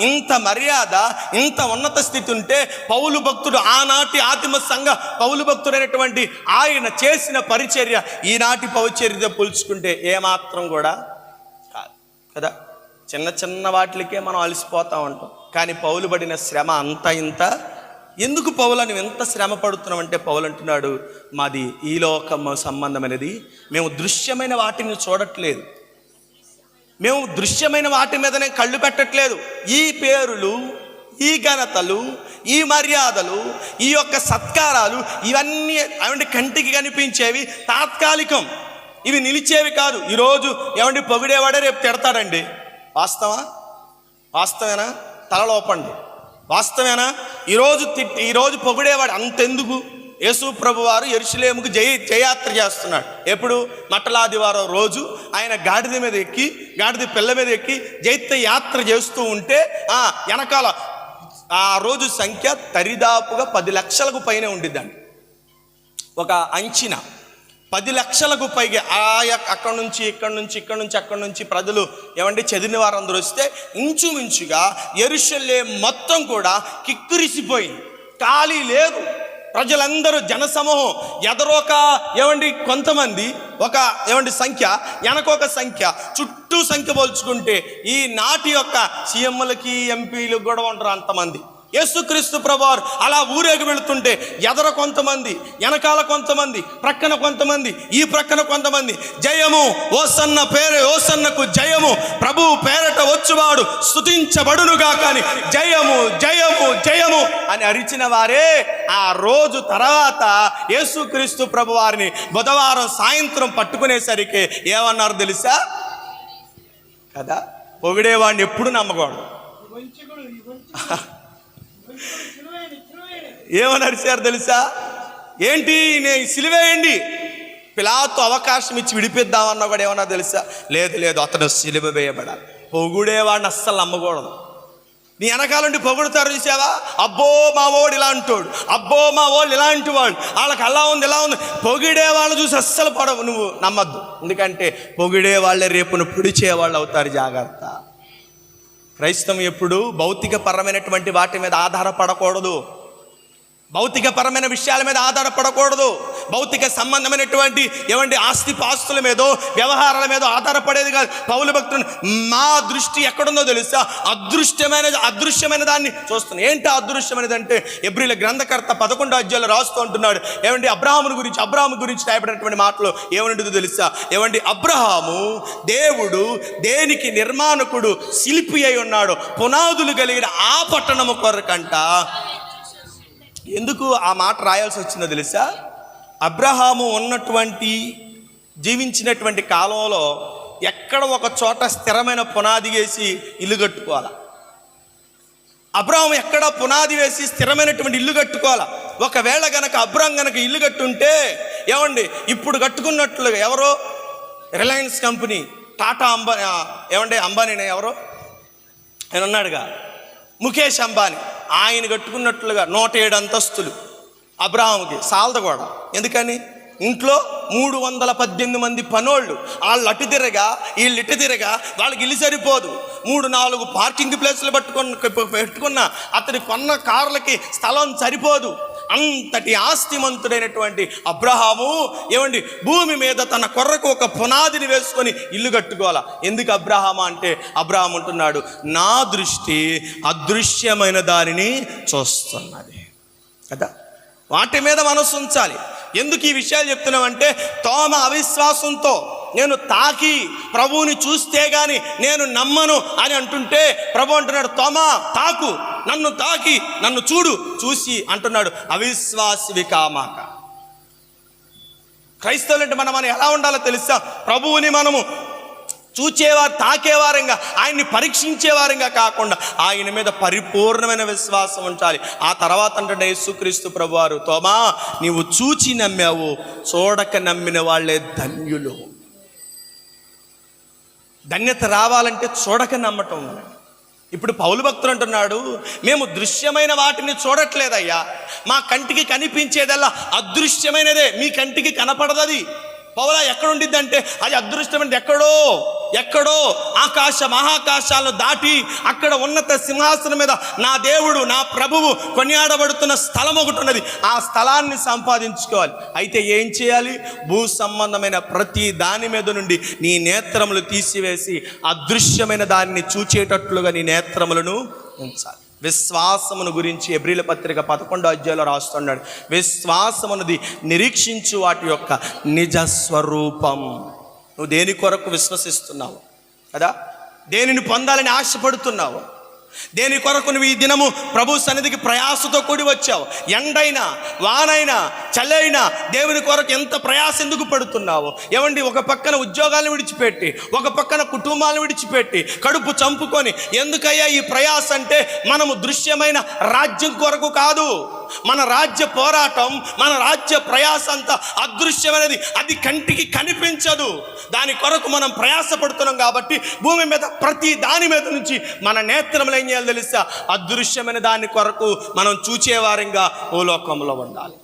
ఇంత మర్యాద, ఇంత ఉన్నత స్థితి ఉంటే పౌలు భక్తుడు, ఆనాటి ఆదిమ సంఘ పౌలు భక్తుడైనటువంటి ఆయన చేసిన పరిచర్య ఈనాటి పరిచర్యతో పోల్చుకుంటే ఏమాత్రం కూడా కాదు కదా. చిన్న చిన్న వాటికే మనం అలసిపోతూ ఉంటాం, కానీ పౌలు పడిన శ్రమ అంత ఇంత ఎందుకు? పౌలు నువ్వు ఎంత శ్రమ పడుతున్నావు అంటే పౌలు అంటున్నాడు, మాది ఈ లోకం సంబంధమైనది, మేము దృశ్యమైన వాటిని చూడట్లేదు, మేము దృశ్యమైన వాటి మీదనే కళ్ళు పెట్టట్లేదు. ఈ పేరులు, ఈ ఘనతలు, ఈ మర్యాదలు, ఈ యొక్క సత్కారాలు ఇవన్నీ ఏమంటే కంటికి కనిపించేవి, తాత్కాలికం, ఇవి నిలిచేవి కాదు. ఈరోజు ఏమంటే పొగిడేవాడే రేపు తిడతాడండి. వాస్తవేనా? తలలోపండి. వాస్తవేనా? ఈరోజు పొగిడేవాడు అంతెందుకు, యేసు ప్రభు వారు యెరూషలేముకు జయయాత్ర చేస్తున్నాడు. ఎప్పుడు? మట్టలాదివారం రోజు ఆయన గాడిద మీద ఎక్కి, గాడిద పిల్ల మీద ఎక్కి జైత్య యాత్ర చేస్తూ ఉంటే వెనకాల ఆ రోజు సంఖ్య దరిదాపుగా 10 లక్షలకు పైనే ఉండిద్దండి. ఒక అంచనా 10 లక్షలకు పైగా అక్కడి నుంచి ఇక్కడి నుంచి ప్రజలు చదివిన వారందరూ వస్తే ఇంచుమించుగా యెరూషలేము మొత్తం కూడా కిక్కిరిసిపోయింది. ఖాళీ లేదు. ప్రజలందరూ జనసమూహం, ఎదరొక కొంతమంది ఒక సంఖ్య, వెనకొక సంఖ్య, చుట్టూ సంఖ్య పోల్చుకుంటే ఈ నాటి యొక్క సీఎంలకి ఎంపీలకు కూడా ఉంటారు అంతమంది. యేసుక్రీస్తు ప్రభువారు అలా ఊరేగి వెళుతుంటే ఎదర కొంతమంది, వెనకాల కొంతమంది, ప్రక్కన కొంతమంది, ఈ ప్రక్కన కొంతమంది జయము ఓసన్న పేరు, ఓసన్నకు జయము, ప్రభువు పేరట వచ్చువాడు స్తుతించబడునుగా కానీ జయము జయము జయము అని అరిచిన వారే ఆ రోజు తర్వాత యేసుక్రీస్తు ప్రభువారిని బుధవారం సాయంత్రం పట్టుకునేసరికి ఏమన్నారు తెలుసా కదా? పొగిడేవాడిని ఎప్పుడు నమ్మకూడదు. ఏమని అరిచారు తెలుసా? ఏంటి నేను సిలువేయండి, పిలాతు అవకాశం ఇచ్చి విడిపిద్దామన్నా కూడా ఏమన్నా తెలుసా? లేదు అతను సిలువ వేయబడాలి. పొగుడేవాడిని అస్సలు నమ్మకూడదు. నీ వెనకాలండి పొగుడుతారు చూసావా? అబ్బో మా ఓడు ఇలా అంటాడు, అబ్బో మా వాళ్ళు ఇలాంటి వాళ్ళు, వాళ్ళకి అలా ఉంది ఇలా ఉంది. పొగిడే వాళ్ళని చూసి అస్సలు పడవు, నువ్వు నమ్మద్దు. ఎందుకంటే పొగిడే వాళ్ళే రేపును పొడిచేవాళ్ళు అవుతారు. జాగ్రత్త. క్రైస్తవం ఎప్పుడు భౌతికపరమైనటువంటి వాటి మీద ఆధారపడకూడదు. భౌతికపరమైన విషయాల మీద ఆధారపడకూడదు. భౌతిక సంబంధమైనటువంటి ఆస్తిపాస్తుల మీదో వ్యవహారాల మీదో ఆధారపడేది కాదు. పౌలు భక్తుడు మా దృష్టి ఎక్కడుందో తెలుసా? అదృశ్యమైన దాన్ని చూస్తున్నాను. ఏంటి అదృశ్యమైనది అంటే ఎబ్రీల గ్రంథకర్త 11వ అధ్యాయంలో రాస్తూ ఉంటున్నాడు. అబ్రహాము గురించి రాయబడినటువంటి మాటలు ఏమనుంటుందో తెలుసా? అబ్రహాము దేవుడు దేనికి నిర్మాణకుడు, శిల్పి అయి ఉన్నాడు, పునాదులు కలిగిన ఆ పట్టణము కొరకంట. ఎందుకు ఆ మాట రాయాల్సి వచ్చిందో తెలుసా? అబ్రహాము జీవించినటువంటి కాలంలో ఎక్కడ ఒక చోట స్థిరమైన పునాది వేసి ఇల్లు కట్టుకోవాలా. అబ్రహాము ఎక్కడ పునాది వేసి స్థిరమైనటువంటి ఇల్లు కట్టుకోవాలా. ఒకవేళ గనక అబ్రహాం గనక ఇల్లు కట్టుంటే ఇప్పుడు కట్టుకున్నట్లుగా ఎవరో రిలయన్స్ కంపెనీ, టాటా అంబానీ ఎవరో ఆయన ఉన్నాడుగా, ముఖేష్ అంబానీ, ఆయన కట్టుకున్నట్లుగా 107 అంతస్తులు అబ్రహాముకి సాలదు కూడా. ఎందుకని? ఇంట్లో 318 మంది పనోళ్ళు, వాళ్ళు అటు తిరగా వీళ్ళు ఇటు తిరగా, వాళ్ళకి ఇల్లు సరిపోదు. 3-4 పార్కింగ్ ప్లేసులు పెట్టుకున్న అతని కొన్న కార్లకి స్థలం సరిపోదు. అంతటి ఆస్తిమంతుడైనటువంటి అబ్రహాము భూమి మీద తన కొరకు ఒక పునాదిని వేసుకొని ఇల్లు కట్టుకోవాలా. ఎందుకు అబ్రహాము అంటే, అబ్రహాము అంటున్నాడు నా దృష్టి అదృశ్యమైన దానిని చూస్తున్నది కదా. వాటి మీద మనసు ఉంచాలి. ఎందుకు ఈ విషయాలు చెప్తున్నామంటే, తోమ అవిశ్వాసంతో నేను తాకి ప్రభువుని చూస్తే గాని నేను నమ్మను అని అంటుంటే, ప్రభు అంటున్నాడు తోమా తాకు, నన్ను తాకి నన్ను చూసి అంటున్నాడు అవిశ్వాసివి కామాక. క్రైస్తవులంటే మనం ఎలా ఉండాలో తెలుసా? ప్రభువుని మనము చూచేవారు, తాకేవారంగా, ఆయన్ని పరీక్షించేవారంగా కాకుండా ఆయన మీద పరిపూర్ణమైన విశ్వాసం ఉంచాలి. ఆ తర్వాత అంటే యేసుక్రీస్తు ప్రభువారు తోమా నీవు చూచి నమ్మావు, చూడక నమ్మిన వాళ్ళే ధన్యులు. ధన్యత రావాలంటే చూడక నమ్మటం. ఇప్పుడు పౌలు భక్తుడు అంటున్నాడు మేము దృశ్యమైన వాటిని చూడట్లేదయ్యా, మా కంటికి కనిపించేదల్లా అదృశ్యమైనదే, మీ కంటికి కనపడదది. పౌలా ఎక్కడుండిద్దంటే అది అదృష్టమైనది ఎక్కడో ఆకాశ మహాకాశాలను దాటి అక్కడ ఉన్నత సింహాసనం మీద నా దేవుడు నా ప్రభువు కొనియాడబడుతున్న స్థలం ఒకటి ఉన్నది. ఆ స్థలాన్ని సంపాదించుకోవాలి. అయితే ఏం చేయాలి? భూ సంబంధమైన ప్రతి దాని మీద నుండి నీ నేత్రములు తీసివేసి అదృశ్యమైన దాన్ని చూచేటట్లుగా నీ నేత్రములను ఉంచాలి. విశ్వాసమును గురించి ఎబ్రీల పత్రిక 11వ అధ్యాయంలో రాస్తున్నాడు. విశ్వాసమునది నిరీక్షించు వాటి యొక్క నిజ స్వరూపం. నువ్వు దేని కొరకు విశ్వసిస్తున్నావు కదా? దేనిని పొందాలని ఆశపడుతున్నావు? దేని కొరకు నువ్వు ఈ దినము ప్రభు సన్నిధికి ప్రయాసతో కూడి వచ్చావు? ఎండైనా వానైనా చలైనా దేవుని కొరకు ఎంత ప్రయాస ఎందుకు పడుతున్నావు? ఒక పక్కన ఉద్యోగాలను విడిచిపెట్టి, ఒక పక్కన కుటుంబాలను విడిచిపెట్టి, కడుపు చంపుకొని ఎందుకయ్యా ఈ ప్రయాస అంటే మనము దృశ్యమైన రాజ్యం కొరకు కాదు, మన రాజ్య పోరాటం, మన రాజ్య ప్రయాస అంతా అదృశ్యమైనది, అది కంటికి కనిపించదు. దాని కొరకు మనం ప్రయాసపడుతున్నాం కాబట్టి భూమి మీద ప్రతి దాని మీద నుంచి మన నేత్రములు ఏం చేయాలి తెలుసా? అదృశ్యమైన దాని కొరకు మనం చూచేవారంగా ఓ లోకంలో ఉండాలి.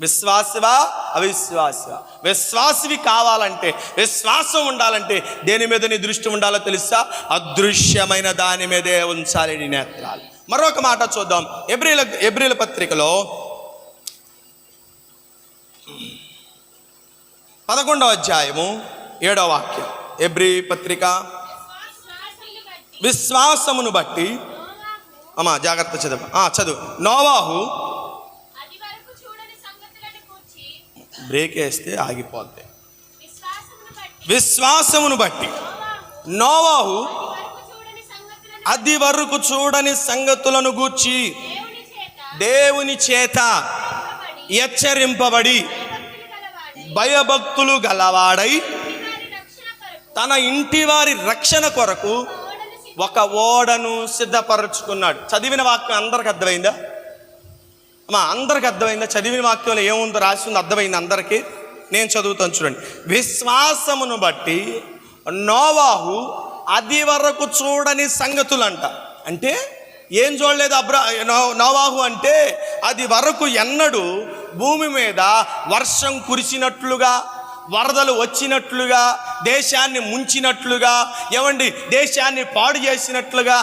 విశ్వాసవా అవిశ్వాసవా? విశ్వాసవి కావాలంటే, విశ్వాసం ఉండాలంటే దేని మీద నీ దృష్టి ఉండాలో తెలుసా? అదృశ్యమైన దాని మీదే ఉంచాలి నీ నేత్రాలు. మరొక మాట చూద్దాం. ఎబ్రీల పత్రికలో 11వ అధ్యాయము 7వ వాక్యం. ఎబ్రీ పత్రిక విశ్వాసమును బట్టి, అమ్మా జాగ్రత్త చదువు. నోవాహు బ్రేక్ వేస్తే ఆగిపోద్ది. విశ్వాసమును బట్టి నోవాహు అది వరకు చూడని సంగతులను గూర్చి దేవుని చేత హెచ్చరింపబడి భయభక్తులు గలవాడై తన ఇంటి వారి రక్షణ కొరకు ఒక ఓడను సిద్ధపరచుకున్నాడు. చదివిన వాక్యం అందరికి అర్థమైందా? అమ్మా అందరికి అర్థమైందా? చదివిన వాక్యంలో ఏముందో రాసి ఉంది, అర్థమైంది అందరికీ? నేను చదువుతాను చూడండి. విశ్వాసమును బట్టి నోవాహు అది వరకు చూడని సంగతులంట. అంటే ఏం చూడలేదు నోవాహు అంటే, అది వరకు ఎన్నడూ భూమి మీద వర్షం కురిసినట్లుగా, వరదలు వచ్చినట్లుగా, దేశాన్ని ముంచినట్లుగా, దేశాన్ని పాడు చేసినట్లుగా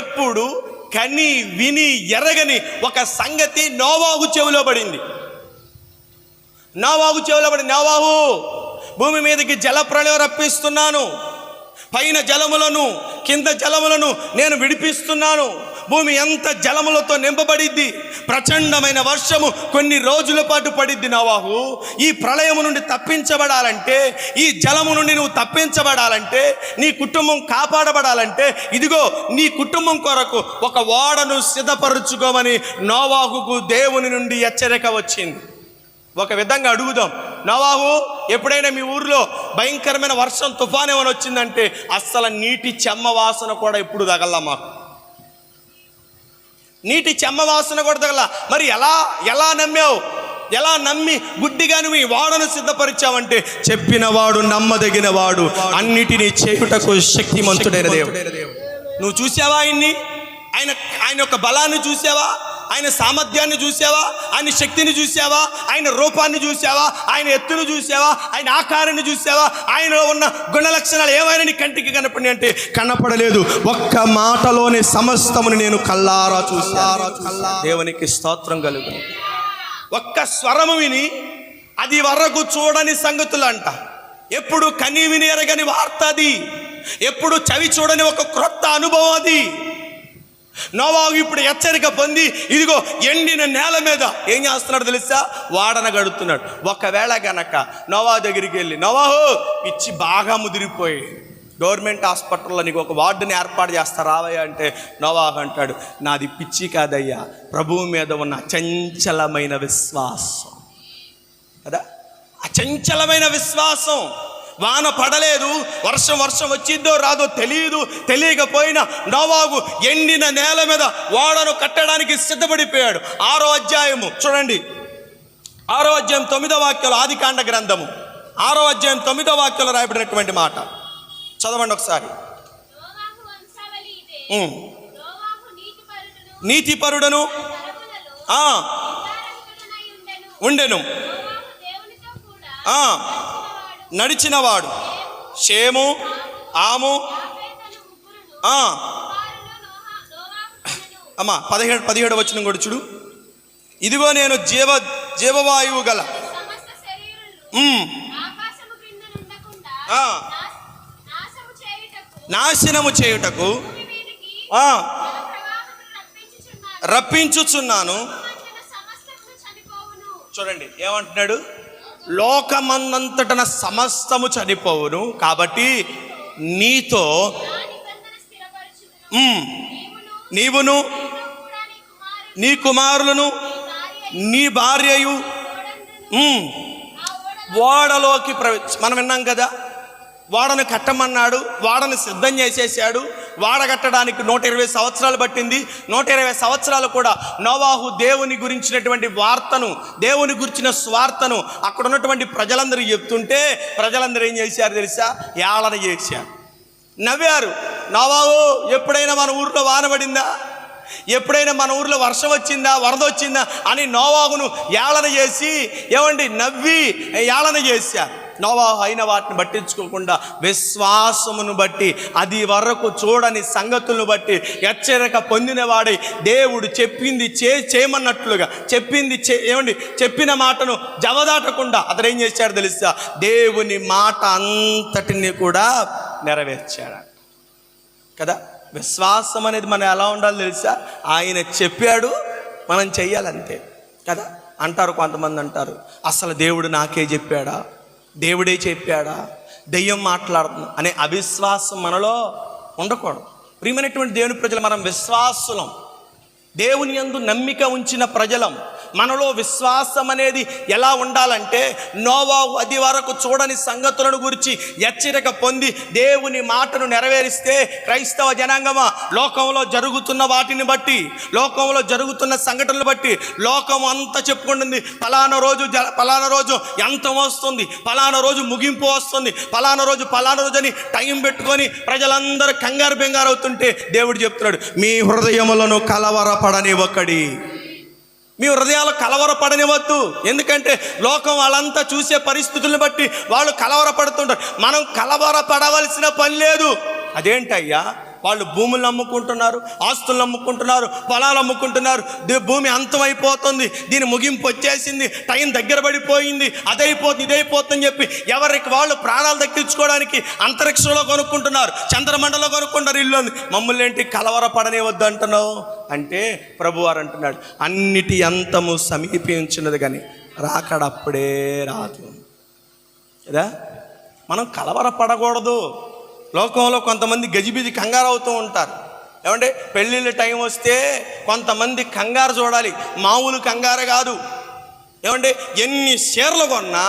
ఎప్పుడు కని విని ఎరగని ఒక సంగతి నోవాహు చెవిలో పడింది. నోవాహు, భూమి మీదకి జల ప్రళయం రప్పిస్తున్నాను, పైన జలములను కింద జలములను నేను విడిపిస్తున్నాను, భూమి ఎంత జలములతో నింపబడిద్ది, ప్రచండమైన వర్షము కొన్ని రోజుల పాటు పడిద్ది. నోవాహు, ఈ ప్రళయము నుండి తప్పించబడాలంటే, ఈ జలము నుండి నువ్వు తప్పించబడాలంటే, నీ కుటుంబం కాపాడబడాలంటే, ఇదిగో నీ కుటుంబం కొరకు ఒక ఓడను సిద్ధపరుచుకోమని నోవాహుకు దేవుని నుండి హెచ్చరిక వచ్చింది. ఒక విధంగా అడుగుదాం, నోవాహు ఎప్పుడైనా మీ ఊర్లో భయంకరమైన వర్షం తుఫాన్ ఏమైనా వచ్చిందంటే అస్సలు నీటి చెమ్మ వాసన కూడా ఎప్పుడు తగల మాకు, నీటి చెమ్మ వాసన కూడా తగల. మరి ఎలా నమ్మావు? ఎలా నమ్మి గుడ్డిగా నువ్వు ఈ వాడను సిద్ధపరిచావంటే, చెప్పినవాడు నమ్మదగిన వాడు, అన్నిటినీ చేయుటకు శక్తిమంతుడైన దేవుడు. నువ్వు చూసావా ఆయన యొక్క బలాన్ని చూసావా? ఆయన సామర్థ్యాన్ని చూసావా? ఆయన శక్తిని చూసావా? ఆయన రూపాన్ని చూసావా? ఆయన ఎత్తును చూసావా? ఆయన ఆకారాన్ని చూసావా? ఆయనలో ఉన్న గుణ లక్షణాలు ఏమైనా నీ కంటికి కనపడి అంటే కనపడలేదు. ఒక్క మాటలోనే సమస్తముని నేను కల్లారా చూసాను. దేవునికి స్తోత్రం కలుగును. ఒక్క స్వరము విని అది వరకు చూడని సంగతులంట. ఎప్పుడు కని విని ఎరగని వార్త అది, ఎప్పుడు చవి చూడని ఒక క్రొత్త అనుభవం అది. నోవాహు ఇప్పుడు హెచ్చరిక పొంది ఇదిగో ఎండిన నేల మీద ఏం చేస్తున్నాడు తెలుసా? వాడన గడుతున్నాడు. ఒకవేళ గనక నోవాహు దగ్గరికి వెళ్ళి, నోవాహు పిచ్చి బాగా ముదిరిపోయి గవర్నమెంట్ హాస్పిటల్లో నీకు ఒక వార్డుని ఏర్పాటు చేస్తా రావయ్యా అంటే, నోవాహు అంటాడు, నాది పిచ్చి కాదయ్యా, ప్రభువు మీద ఉన్న అచంచలమైన విశ్వాసం కదా, అచంచలమైన విశ్వాసం. వాన పడలేదు, వర్షం వచ్చిద్దో రాదో తెలియకపోయినా నోవాహు ఎండిన నేల మీద ఓడను కట్టడానికి సిద్ధపడిపోయాడు. 6వ అధ్యాయము చూడండి, 6వ అధ్యాయం 9వ వాక్యంలో, ఆదికాండ గ్రంథము 6వ అధ్యాయం 9వ వాక్యంలో రాయబడినటువంటి మాట చదవండి ఒకసారి. నీతిపరుడను ఉండెను, నడిచినవాడు షేము, ఆము, అమ్మా 17 వచనం కూడా చూడు. ఇదిగో నేను జీవవాయువు గల నాశనము చేయుటకు రప్పించుచున్నాను. చూడండి ఏమంటున్నాడు? లోకమందంతటన సమస్తము చనిపోవును, కాబట్టి నీతో నీవును నీ కుమారులను నీ భార్యయు ఓడలోకి మనం విన్నాం కదా, ఓడను కట్టమన్నాడు, ఓడను సిద్ధం చేసేసాడు. వాడగట్టడానికి 120 సంవత్సరాలు పట్టింది. 120 సంవత్సరాలు కూడా నోవాహు దేవుని గురించినటువంటి వార్తను, దేవుని గురించిన స్వార్థను అక్కడ ఉన్నటువంటి ప్రజలందరూ చెప్తుంటే ప్రజలందరూ ఏం చేశారు తెలుసా? ఏళన చేశారు, నవ్వారు. నోవాహు, ఎప్పుడైనా మన ఊరిలో వాన పడిందా? ఎప్పుడైనా మన ఊర్లో వర్షం వచ్చిందా, వరద వచ్చిందా అని నోవాహును ఏళన చేసి నవ్వి ఏళన చేశారు. నోవాహు అయిన వాటిని పట్టించుకోకుండా విశ్వాసమును బట్టి, అది వరకు చూడని సంగతులను బట్టి హెచ్చరిక పొందినవాడై దేవుడు చెప్పింది చేయమన్నట్లుగా చెప్పిన మాటను జవదాటకుండా అతడు ఏం చేశాడు తెలుసా? దేవుని మాట అంతటిని కూడా నెరవేర్చాడు కదా. విశ్వాసం అనేది మనం ఎలా ఉండాలో తెలుసా? ఆయన చెప్పాడు, మనం చెయ్యాలంతే కదా. అంటారు కొంతమంది, అంటారు అసలు దేవుడు నాకే చెప్పాడా, దేవుడే చెప్పాడా, దెయ్యం మాట్లాడుతుంది అనే అవిశ్వాసం మనలో ఉండకూడదు. ప్రియమైనటువంటి దేవుని ప్రజలు, మనం విశ్వాసులం, దేవుని యందు నమ్మిక ఉంచిన ప్రజలం. మనలో విశ్వాసం అనేది ఎలా ఉండాలంటే, నోవాహు అది వరకు చూడని సంగతులను గురించి హెచ్చరిక పొంది దేవుని మాటను నెరవేరిస్తే, క్రైస్తవ జనాంగమా, లోకంలో జరుగుతున్న వాటిని బట్టి, లోకంలో జరుగుతున్న సంఘటనలు బట్టి లోకం అంతా చెప్పుకుంటుంది, పలానా రోజు అంతం వస్తుంది, పలానా రోజు ముగింపు వస్తుంది, పలానా రోజు అని టైం పెట్టుకొని ప్రజలందరూ కంగారు బెంగారు అవుతుంటే దేవుడు చెప్తున్నాడు, మీ హృదయములను కలవరపడనివ్వకడి, మీ హృదయాలు కలవరపడనివద్దు. ఎందుకంటే లోకం వాళ్ళంతా చూసే పరిస్థితులను బట్టి వాళ్ళు కలవరపడుతుంటారు. మనం కలవరపడవలసిన పని లేదు. అదేంటయ్యా, వాళ్ళు భూములు అమ్ముకుంటున్నారు, ఆస్తులు అమ్ముకుంటున్నారు, పొలాలు అమ్ముకుంటున్నారు, భూమి అంతమైపోతుంది, దీని ముగింపు వచ్చేసింది, టైం దగ్గర పడిపోయింది, అదైపోతుంది ఇదైపోతుందని చెప్పి ఎవరికి వాళ్ళు ప్రాణాలు దక్కించుకోవడానికి అంతరిక్షంలో కొనుక్కుంటున్నారు, చంద్రమండలంలో కొనుక్కుంటారు. ఇల్లు మమ్మల్ని ఏంటి కలవరపడనివద్దు అంటున్నావు అంటే ప్రభువారు అంటున్నాడు, అన్నిటి అంతము సమీపించినది కానీ రాకడప్పుడే రాదు కదా. మనం కలవరపడకూడదు. లోకంలో కొంతమంది గజిబిజి కంగారు అవుతూ ఉంటారు. పెళ్ళిళ్ళ టైం వస్తే కొంతమంది కంగారు చూడాలి, మామూలు కంగారు కాదు. ఎన్ని షేర్లు కొన్నా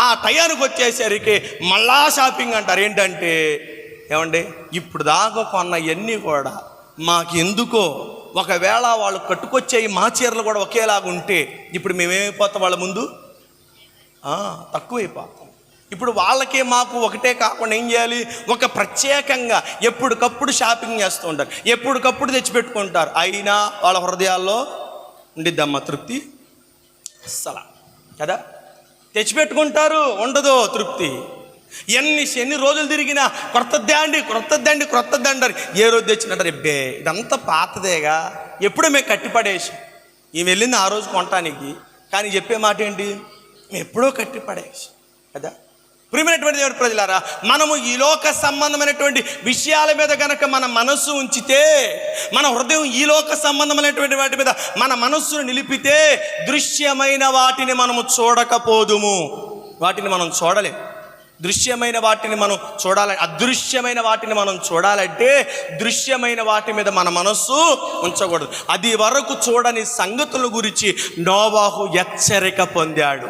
ఆ టయానికి వచ్చేసరికి మళ్ళా షాపింగ్ అంటారు. ఏంటంటే ఇప్పుడు దాకా కొన్న ఎన్ని కూడా మాకు ఎందుకో, ఒకవేళ వాళ్ళు కట్టుకొచ్చేవి మా చీరలు కూడా ఒకేలాగా ఉంటే ఇప్పుడు మేమేమైపోతాం, వాళ్ళ ముందు తక్కువైపోతాం. ఇప్పుడు వాళ్ళకే మాకు ఒకటే కాకుండా ఏం చేయాలి, ఒక ప్రత్యేకంగా ఎప్పటికప్పుడు షాపింగ్ చేస్తూ ఉంటారు, ఎప్పటికప్పుడు తెచ్చిపెట్టుకుంటారు. అయినా వాళ్ళ హృదయాల్లో ఉండిద్దమ్మ తృప్తి అస్సలు కదా. తెచ్చిపెట్టుకుంటారు, ఉండదు తృప్తి. ఎన్ని రోజులు తిరిగినా క్రొత్తది అంటారు. ఏ రోజు తెచ్చినట్టారు, ఎబ్బే ఇదంతా పాతదేగా, ఎప్పుడు మేము కట్టిపడేసి. ఈమె వెళ్ళింది ఆ రోజు కొనటానికి, కానీ చెప్పే మాట ఏంటి, మేము ఎప్పుడో కట్టిపడేసి కదా. ప్రియమైనటువంటి దేవుని ప్రజలారా, మనము ఈ లోక సంబంధమైనటువంటి విషయాల మీద కనుక మన మనస్సు ఉంచితే, మన హృదయం ఈ లోక సంబంధమైనటువంటి వాటి మీద మన మనస్సును నిలిపితే, దృశ్యమైన వాటిని మనము చూడకపోదుము. వాటిని మనం చూడలేం. దృశ్యమైన వాటిని మనం చూడాలి, అదృశ్యమైన వాటిని మనం చూడాలంటే దృశ్యమైన వాటి మీద మన మనస్సు ఉంచకూడదు. అది వరకు చూడని సంగతుల గురించి నోవాహు హెచ్చరిక పొందాడు.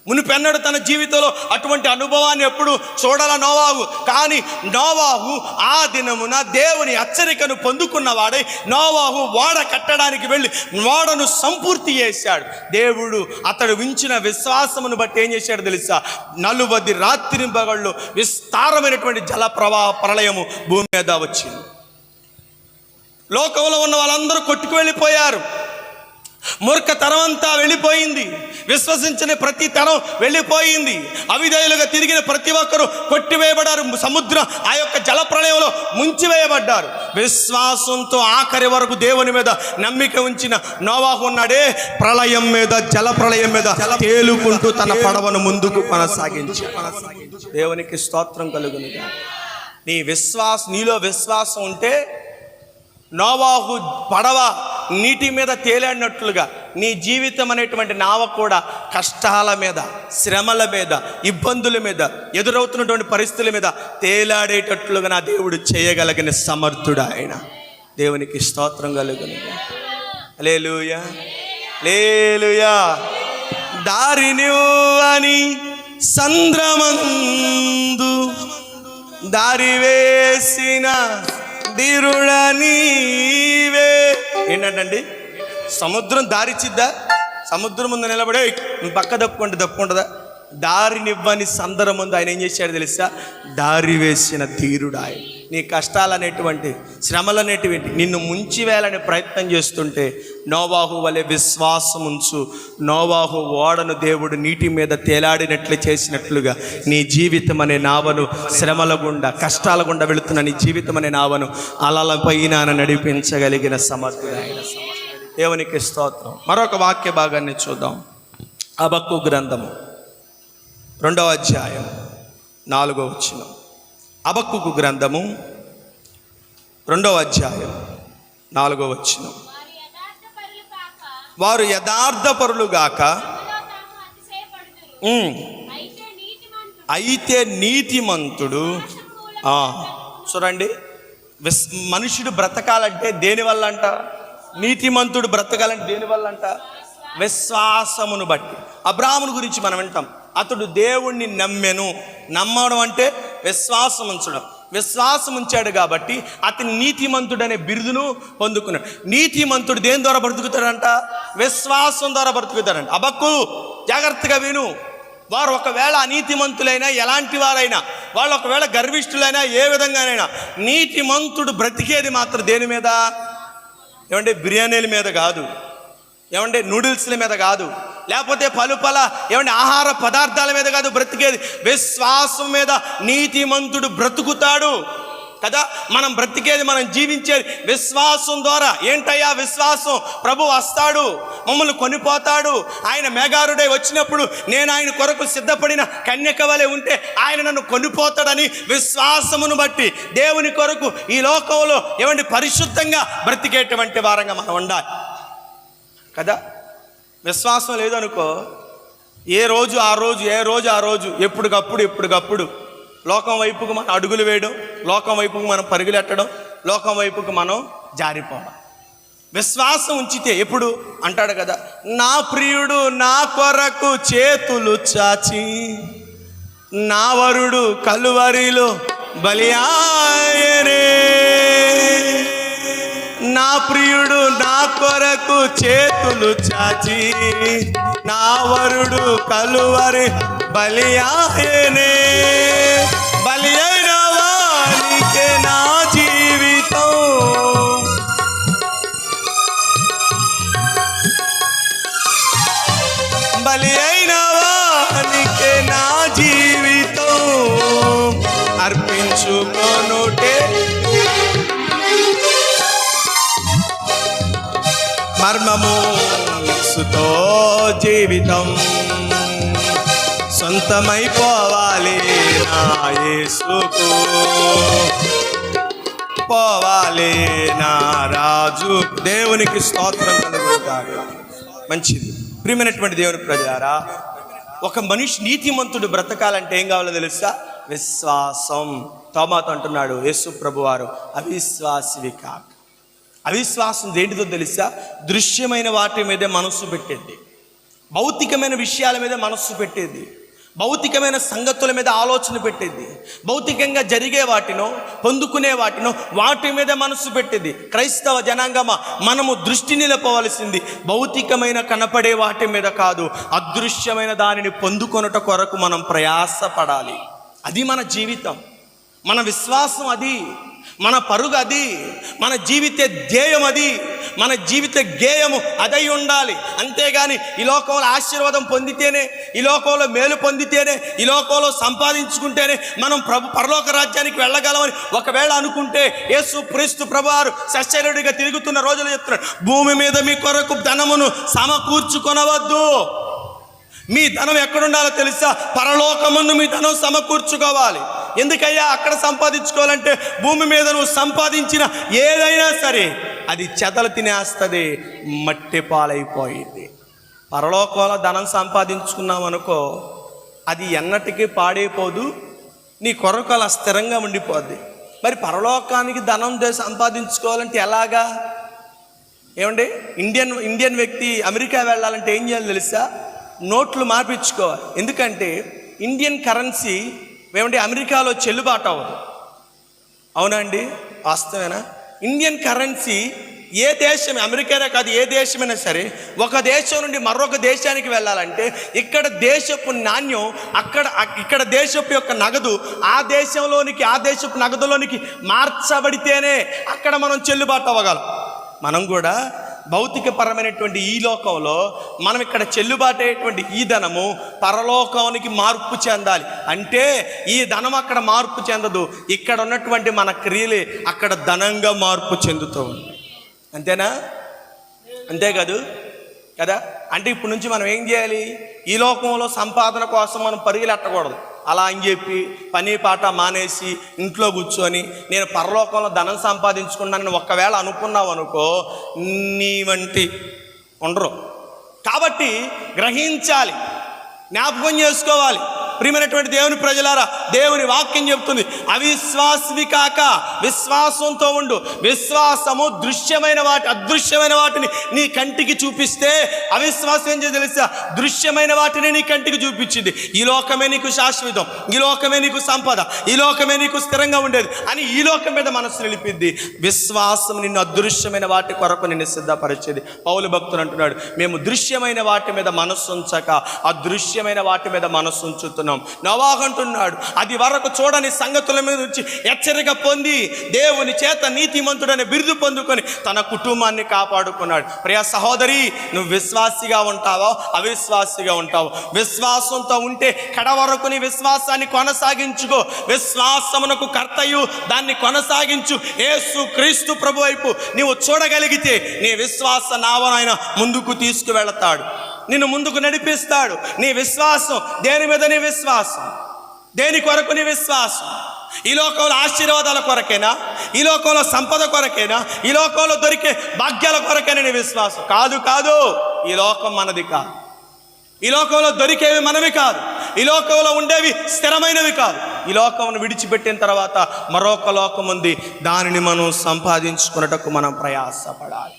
మునిపెన్నడు తన జీవితంలో అటువంటి అనుభవాన్ని ఎప్పుడు చూడాల నోవాహు. కానీ నోవాహు ఆ దినమున దేవుని హెచ్చరికను పొందుకున్నవాడై నోవాహు ఓడ కట్టడానికి వెళ్ళి ఓడను సంపూర్తి చేశాడు. దేవుడు అతడు ఉంచిన విశ్వాసమును బట్టి ఏం చేశాడు తెలుసా, 40 రాత్రింబగళ్ళు విస్తారమైనటువంటి జల ప్రళయము భూమి మీద వచ్చింది. లోకంలో ఉన్న వాళ్ళందరూ కొట్టుకు వెళ్ళిపోయారు. మూర్ఖ తరం అంతా వెళ్ళిపోయింది. విశ్వసించని ప్రతి తరం వెళ్ళిపోయింది. అవిధేయులుగా తిరిగిన ప్రతి ఒక్కరూ కొట్టివేయబడ్డారు. సముద్రం ఆ యొక్క జల ప్రళయంలో ముంచివేయబడ్డారు. విశ్వాసంతో ఆఖరి వరకు దేవుని మీద నమ్మిక ఉంచిన నోవాహు ఉన్నాడే, ప్రళయం మీద జల ప్రళయం మీద తేలుకుంటూ తన పడవను ముందుకు కొనసాగించాడు. దేవునికి స్తోత్రం కలుగునుగా. నీలో విశ్వాసం ఉంటే నోవాహు పడవ నీటి మీద తేలాడినట్లుగా నీ జీవితం అనేటువంటి నావ కూడా కష్టాల మీద, శ్రమల మీద, ఇబ్బందుల మీద, ఎదురవుతున్నటువంటి పరిస్థితుల మీద తేలాడేటట్లుగా నా దేవుడు చేయగలిగిన సమర్థుడు ఆయన. దేవునికి స్తోత్రం కలుగును. హల్లెలూయా, హల్లెలూయా. దారినివ్వని సంద్రమందు దారి వేసిన ధీరుడా నీవే. ఏంటండి, సముద్రం దారిచ్చిద్దా? సముద్రం ముందు నిలబడే నువ్వు పక్క తప్పుకుంటుందా? దారినివ్వని సందర్భం ముందు ఆయన ఏం చేశాడు తెలుసా? దారి వేసిన ధీరుడు ఆయన. నీ కష్టాలు అనేటువంటి, శ్రమలు అనేటువంటి నిన్ను ముంచివేయాలని ప్రయత్నం చేస్తుంటే నోవాహు వలె విశ్వాసం ఉంచు. నోవాహు ఓడను దేవుడు నీటి మీద తేలాడినట్లు చేసినట్లుగా నీ జీవితం అనే నావను శ్రమల గుండా, కష్టాల గుండా వెళుతున్న నీ జీవితం అనే నావను అలల పైన నడిపించగలిగిన సమర్థుడు ఆయన. దేవునికి స్తోత్రం. మరొక వాక్య భాగాన్ని చూద్దాం. హబక్కూకు గ్రంథము 2వ అధ్యాయం 4వ వచనం. హబక్కూకు గ్రంథము 2వ అధ్యాయం 4వ వచనం. వారు యథార్థపరులు గాక అయితే నీతిమంతుడు. చూడండి, మనుషుడు బ్రతకాలంటే దేనివల్ల అంట? నీతిమంతుడు బ్రతకాలంటే దేనివల్ల అంట? విశ్వాసమును బట్టి. అబ్రాహామును గురించి మనం వింటాం, అతడు దేవుణ్ణి నమ్మెను. నమ్మడం అంటే విశ్వాసం ఉంచడం. విశ్వాసం ఉంచాడు కాబట్టి అతని నీతిమంతుడనే బిరుదును పొందుకున్నాడు. నీతిమంతుడు దేని ద్వారా బ్రతుకుతాడంట? విశ్వాసం ద్వారా బ్రతుకుతాడంట. హబక్కూ జాగ్రత్తగా విను. వారు ఒకవేళ అనీతిమంతులైనా, ఎలాంటి వారైనా, వాళ్ళు ఒకవేళ గర్విష్ఠులైనా, ఏ విధంగానైనా, నీతిమంతుడు బ్రతికేది మాత్రం దేని మీద? ఏమంటే బిర్యానీల మీద కాదు, ఏమంటే నూడిల్స్ల మీద కాదు, లేకపోతే పలుపల ఏమంటే ఆహార పదార్థాల మీద కాదు బ్రతికేది. విశ్వాసం మీద నీతిమంతుడు బ్రతుకుతాడు కదా. మనం బ్రతికేది, మనం జీవించేది విశ్వాసం ద్వారా. ఏంటయ్యా విశ్వాసం? ప్రభు వస్తాడు, మమ్మల్ని కొనిపోతాడు. ఆయన మేఘారుడై వచ్చినప్పుడు నేను ఆయన కొరకు సిద్ధపడిన కన్యక వలె ఉంటే ఆయన నన్ను కొనిపోతాడని విశ్వాసమును బట్టి దేవుని కొరకు ఈ లోకంలో ఏమంటే పరిశుద్ధంగా బ్రతికేటువంటి వారంగా మనం ఉండాలి కదా. విశ్వాసం లేదనుకో, ఏ రోజు ఆ రోజు ఎప్పటికప్పుడు లోకం వైపుకు మనం అడుగులు వేయడం, లోకం వైపుకు మనం పరుగులెట్టడం, లోకం వైపుకు మనం జారిపోవడం. విశ్వాసం ఉంచితే ఎప్పుడు అంటాడు కదా, నా ప్రియుడు నా కొరకు చేతులు చాచి నా వరుడు కలువరిలో బలియాయనే. నా ప్రియుడు నా కొరకు చేతులు చాచి నా వరుడు కలువరి బలియాయనే. బలి అయిన వానికే నా జీవితం, బలి అయిన వానికే నా జీవితం అర్పించుకొనుటే. మర్మము సుతో జీవితం సొంతమైపోవాలి నా యేసుకు, పోవాలి నా రాజు. దేవునికి స్తోత్రం కలుగుగాక. మంచిది. ప్రియమైనటువంటి దేవుని ప్రజలారా, ఒక మనిషి నీతిమంతుడు బ్రతకాలంటే ఏం కావాలో తెలుసా? విశ్వాసం. తోమాతో అంటున్నాడు యేసు ప్రభువారు, అవిశ్వాసివి కాక. అవిశ్వాసం దేంటిదో తెలుసా? దృశ్యమైన వాటి మీదే మనస్సు పెట్టేది, భౌతికమైన విషయాల మీద మనస్సు పెట్టేది, భౌతికమైన సంగతుల మీద ఆలోచన పెట్టేది, భౌతికంగా జరిగే వాటినో పొందుకునే వాటినో వాటి మీద మనస్సు పెట్టేది. క్రైస్తవ జనాంగమా, మనము దృష్టి నిలపవలసింది భౌతికమైన కనపడే వాటి మీద కాదు, అదృశ్యమైన దానిని పొందుకొనుట కొరకు మనం ప్రయాసపడాలి. అది మన జీవితం, మన విశ్వాసం అది, మన పరుగు అది, మన జీవిత ధ్యేయం అది, మన జీవిత గేయము అదై ఉండాలి. అంతేగాని ఈ లోకంలో ఆశీర్వాదం పొందితేనే, ఈ లోకంలో మేలు పొందితేనే, ఈ లోకంలో సంపాదించుకుంటేనే మనం పరలోక రాజ్యానికి వెళ్ళగలమని ఒకవేళ అనుకుంటే యేసు క్రీస్తు ప్రభువారు సశరీరుడిగా తిరుగుతున్న రోజులు చెప్తున్నాడు, భూమి మీద మీ కొరకు ధనమును సమకూర్చుకొనవద్దు. మీ ధనం ఎక్కడుండాలో తెలుసా? పరలోకమును మీ ధనం సమకూర్చుకోవాలి. ఎందుకయ్యా అక్కడ సంపాదించుకోవాలంటే భూమి మీద నువ్వు సంపాదించిన ఏదైనా సరే అది చెదలు తినేస్తుంది, మట్టి పాలైపోయింది. పరలోకంలో ధనం సంపాదించుకున్నాం అనుకో, అది ఎన్నటికీ పాడైపోదు, నీ కొరకు అలా స్థిరంగా ఉండిపోద్ది. మరి పరలోకానికి ధనం సంపాదించుకోవాలంటే ఎలాగా? ఏమండి, ఇండియన్ వ్యక్తి అమెరికా వెళ్ళాలంటే ఏం చేయాలి తెలుసా? నోట్లు మార్పించుకోవాలి. ఎందుకంటే ఇండియన్ కరెన్సీ ఏమంటే అమెరికాలో చెల్లుబాటు అవ్వదు. అవునా అండి? వాస్తవేనా? ఇండియన్ కరెన్సీ ఏ దేశం, అమెరికానే కాదు ఏ దేశమైనా సరే, ఒక దేశం నుండి మరొక దేశానికి వెళ్ళాలంటే ఇక్కడ దేశపు నాణ్యం ఇక్కడ దేశపు యొక్క నగదు ఆ దేశపు నగదులోనికి మార్చబడితేనే అక్కడ మనం చెల్లుబాటు అవ్వగలం. మనం కూడా భౌతికపరమైనటువంటి ఈ లోకంలో మనం ఇక్కడ చెల్లుబాటు అయ్యేటువంటి ఈ ధనము పరలోకానికి మార్పు చెందాలి. అంటే ఈ ధనం అక్కడ మార్పు చెందదు, ఇక్కడ ఉన్నటువంటి మన క్రియలే అక్కడ ధనంగా మార్పు చెందుతూ ఉంది. అంతేనా? అంతే కదా? అంటే ఇప్పటి నుంచి మనం ఏం చేయాలి? ఈ లోకంలో సంపాదన కోసం మనం పరుగులెట్టకూడదు. అలా అని చెప్పి పని పాట మానేసి ఇంట్లో కూర్చొని నేను పరలోకంలో ధనం సంపాదించుకున్నానని ఒకవేళ అనుకున్నావు అనుకో, నీ వంటి ఉండరు. కాబట్టి గ్రహించాలి, జ్ఞాపకం చేసుకోవాలి. ప్రియమైనటువంటి దేవుని ప్రజలారా, దేవుని వాక్యం చెప్తుంది, అవిశ్వాసివి కాక విశ్వాసంతో ఉండు. విశ్వాసము అదృశ్యమైన వాటిని నీ కంటికి చూపిస్తే, అవిశ్వాసం ఏం చేసి తెలుసా? దృశ్యమైన వాటిని నీ కంటికి చూపించింది. ఈ లోకమే నీకు శాశ్వతం, ఈ లోకమే నీకు సంపద, ఈ లోకమే నీకు స్థిరంగా ఉండేది అని ఈ లోకం మీద మనస్సు నిలిపిద్ది. విశ్వాసం నిన్ను అదృశ్యమైన వాటి కొరకు నిన్ను సిద్ధపరిచేది. పౌలు భక్తుడు అంటున్నాడు, మేము దృశ్యమైన వాటి మీద మనస్సు ఉంచక అదృశ్యమైన వాటి మీద మనస్సు ఉంచుతున్నాం. నోవాహు అంటున్నాడు, అది వరకు చూడని సంగతుల మీద నుంచి హెచ్చరిక పొంది దేవుని చేత నీతిమంతుడనే బిరుదు పొందుకొని తన కుటుంబాన్ని కాపాడుకున్నాడు. ప్రియ సహోదరి, నువ్వు విశ్వాసిగా ఉంటావో అవిశ్వాసిగా ఉంటావో? విశ్వాసంతో ఉంటే కడ వరకు నీ విశ్వాసాన్ని కొనసాగించుకో. విశ్వాసమునకు కర్తయు దాన్ని కొనసాగించు యేసు క్రీస్తు ప్రభు వైపు నీవు చూడగలిగితే నీ విశ్వాస నావనైనా ముందుకు తీసుకువెళతాడు, నిన్ను ముందుకు నడిపిస్తాడు. నీ విశ్వాసం దేని మీద? నీ విశ్వాసం దేని కొరకు? నీ విశ్వాసం ఈ లోకంలో ఆశీర్వాదాల కొరకేనా? ఈ లోకంలో సంపద కొరకేనా? ఈ లోకంలో దొరికే భాగ్యాల కొరకేనా నీ విశ్వాసం? కాదు. ఈ లోకం మనది కాదు, ఈ లోకంలో దొరికేవి మనవి కాదు, ఈ లోకంలో ఉండేవి స్థిరమైనవి కాదు. ఈ లోకమును విడిచిపెట్టిన తర్వాత మరొక లోకం ఉంది, దానిని మనం సంపాదించుకున్నటకు మనం ప్రయాసపడాలి.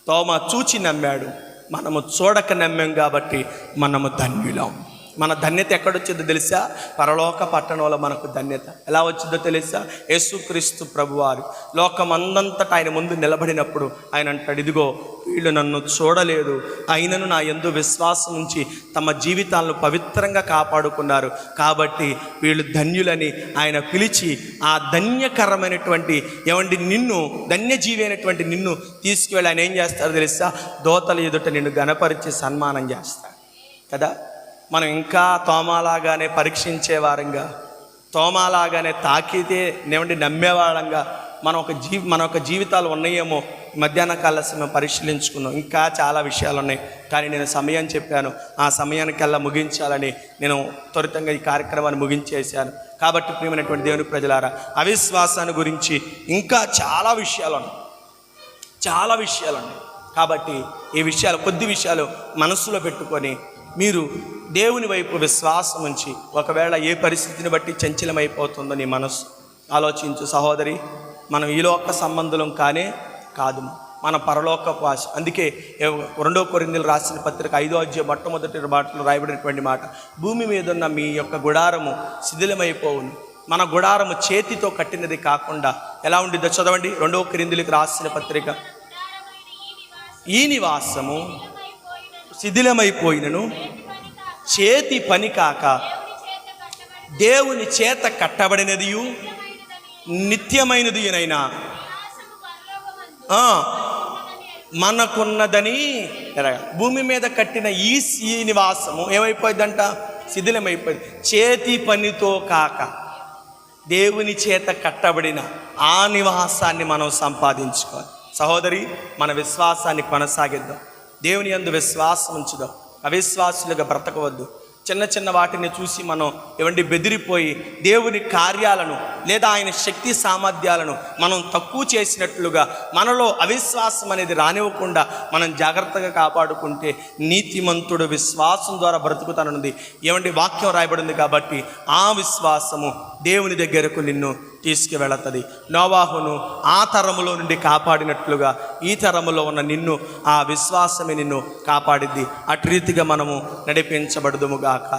తోమా చూచి నమ్మాడు, మనము చూడక నమ్మాం కాబట్టి మనము ధన్యులం. మన ధన్యత ఎక్కడొచ్చిందో తెలుసా? పరలోక పట్టణంలో మనకు ధన్యత ఎలా వచ్చిందో తెలుసా? యేసుక్రీస్తు ప్రభువారు లోకమందంతటా ఆయన ముందు నిలబడినప్పుడు ఆయన అంటాడు, ఇదిగో వీళ్ళు నన్ను చూడలేదు, అయినను నా యందు విశ్వాసం ఉంచి తమ జీవితాలను పవిత్రంగా కాపాడుకున్నారు, కాబట్టి వీళ్ళు ధన్యులని ఆయన పిలిచి ఆ ధన్యకరమైనటువంటి ధన్యజీవి అయినటువంటి నిన్ను తీసుకువెళ్ళి ఆయన ఏం చేస్తారో తెలుసా? దోతల ఎదుట నిన్ను ఘనపరిచి సన్మానం చేస్తాడు కదా. మనం ఇంకా తోమాలాగానే పరీక్షించేవారంగా, తోమాలాగానే తాకితే నమ్మేవాళ్ళంగా మన ఒక జీవితాలు ఉన్నాయేమో మధ్యాహ్న కాల సమయం పరిశీలించుకున్నాం. ఇంకా చాలా విషయాలు ఉన్నాయి, కానీ నేను సమయం చెప్పాను, ఆ సమయానికల్లా ముగించాలని నేను త్వరితంగా ఈ కార్యక్రమాన్ని ముగించేశాను. కాబట్టి ప్రియమైనటువంటి దేవుని ప్రజలారా, అవిశ్వాసాన్ని గురించి ఇంకా చాలా విషయాలు ఉన్నాయి. కాబట్టి ఈ కొద్ది విషయాలు మనస్సులో పెట్టుకొని మీరు దేవుని వైపు విశ్వాసం ఉంచి, ఒకవేళ ఏ పరిస్థితిని బట్టి చంచలమైపోతుందో నీ మనస్సు ఆలోచించు. సహోదరి, మనం ఈ లోక సంబంధులం కాదు, మన పరలోకపు ఆశ. అందుకే 2 కొరింథీయులు రాసిన పత్రిక 5వ అధ్యాయం మొట్టమొదటి మాటలు రాయబడినటువంటి మాట, భూమి మీద ఉన్న మీ యొక్క గుడారము శిథిలమైపోవును. మన గుడారము చేతితో కట్టినది కాకుండా ఎలా ఉండిద్దో చదవండి. 2 కొరింథీయులకు రాసిన పత్రిక, ఈ నివాసము శిథిలమైపోయినను చేతి పని కాక దేవుని చేత కట్టబడినదియు నిత్యమైనదియునైనా మనకున్నదని. భూమి మీద కట్టిన ఈ నివాసము ఏమైపోయిందంట? శిథిలమైపోయింది. చేతి పనితో కాక దేవుని చేత కట్టబడిన ఆ నివాసాన్ని మనం సంపాదించుకోవాలి. సహోదరి, మన విశ్వాసాన్ని కొనసాగిద్దాం, దేవుని యందు విశ్వాసం ఉంచుదాం, అవిశ్వాసులుగా బ్రతకవద్దు. చిన్న వాటిని చూసి మనం బెదిరిపోయి దేవుని కార్యాలను లేదా ఆయన శక్తి సామర్థ్యాలను మనం తక్కువ చేసినట్లుగా మనలో అవిశ్వాసం అనేది రానివ్వకుండా మనం జాగ్రత్తగా కాపాడుకుంటే నీతిమంతుడు విశ్వాసం ద్వారా బ్రతుకుతానన్నది వాక్యం రాయబడింది. కాబట్టి ఆ విశ్వాసము దేవుని దగ్గరకు నిన్ను తీసుకువెళుతుంది. నోవాహును ఆ తరములో నుండి కాపాడినట్లుగా ఈ తరములో ఉన్న నిన్ను ఆ విశ్వాసమే నిన్ను కాపాడిద్ది. అటు రీతిగా మనము నడిపించబడదుముగాక.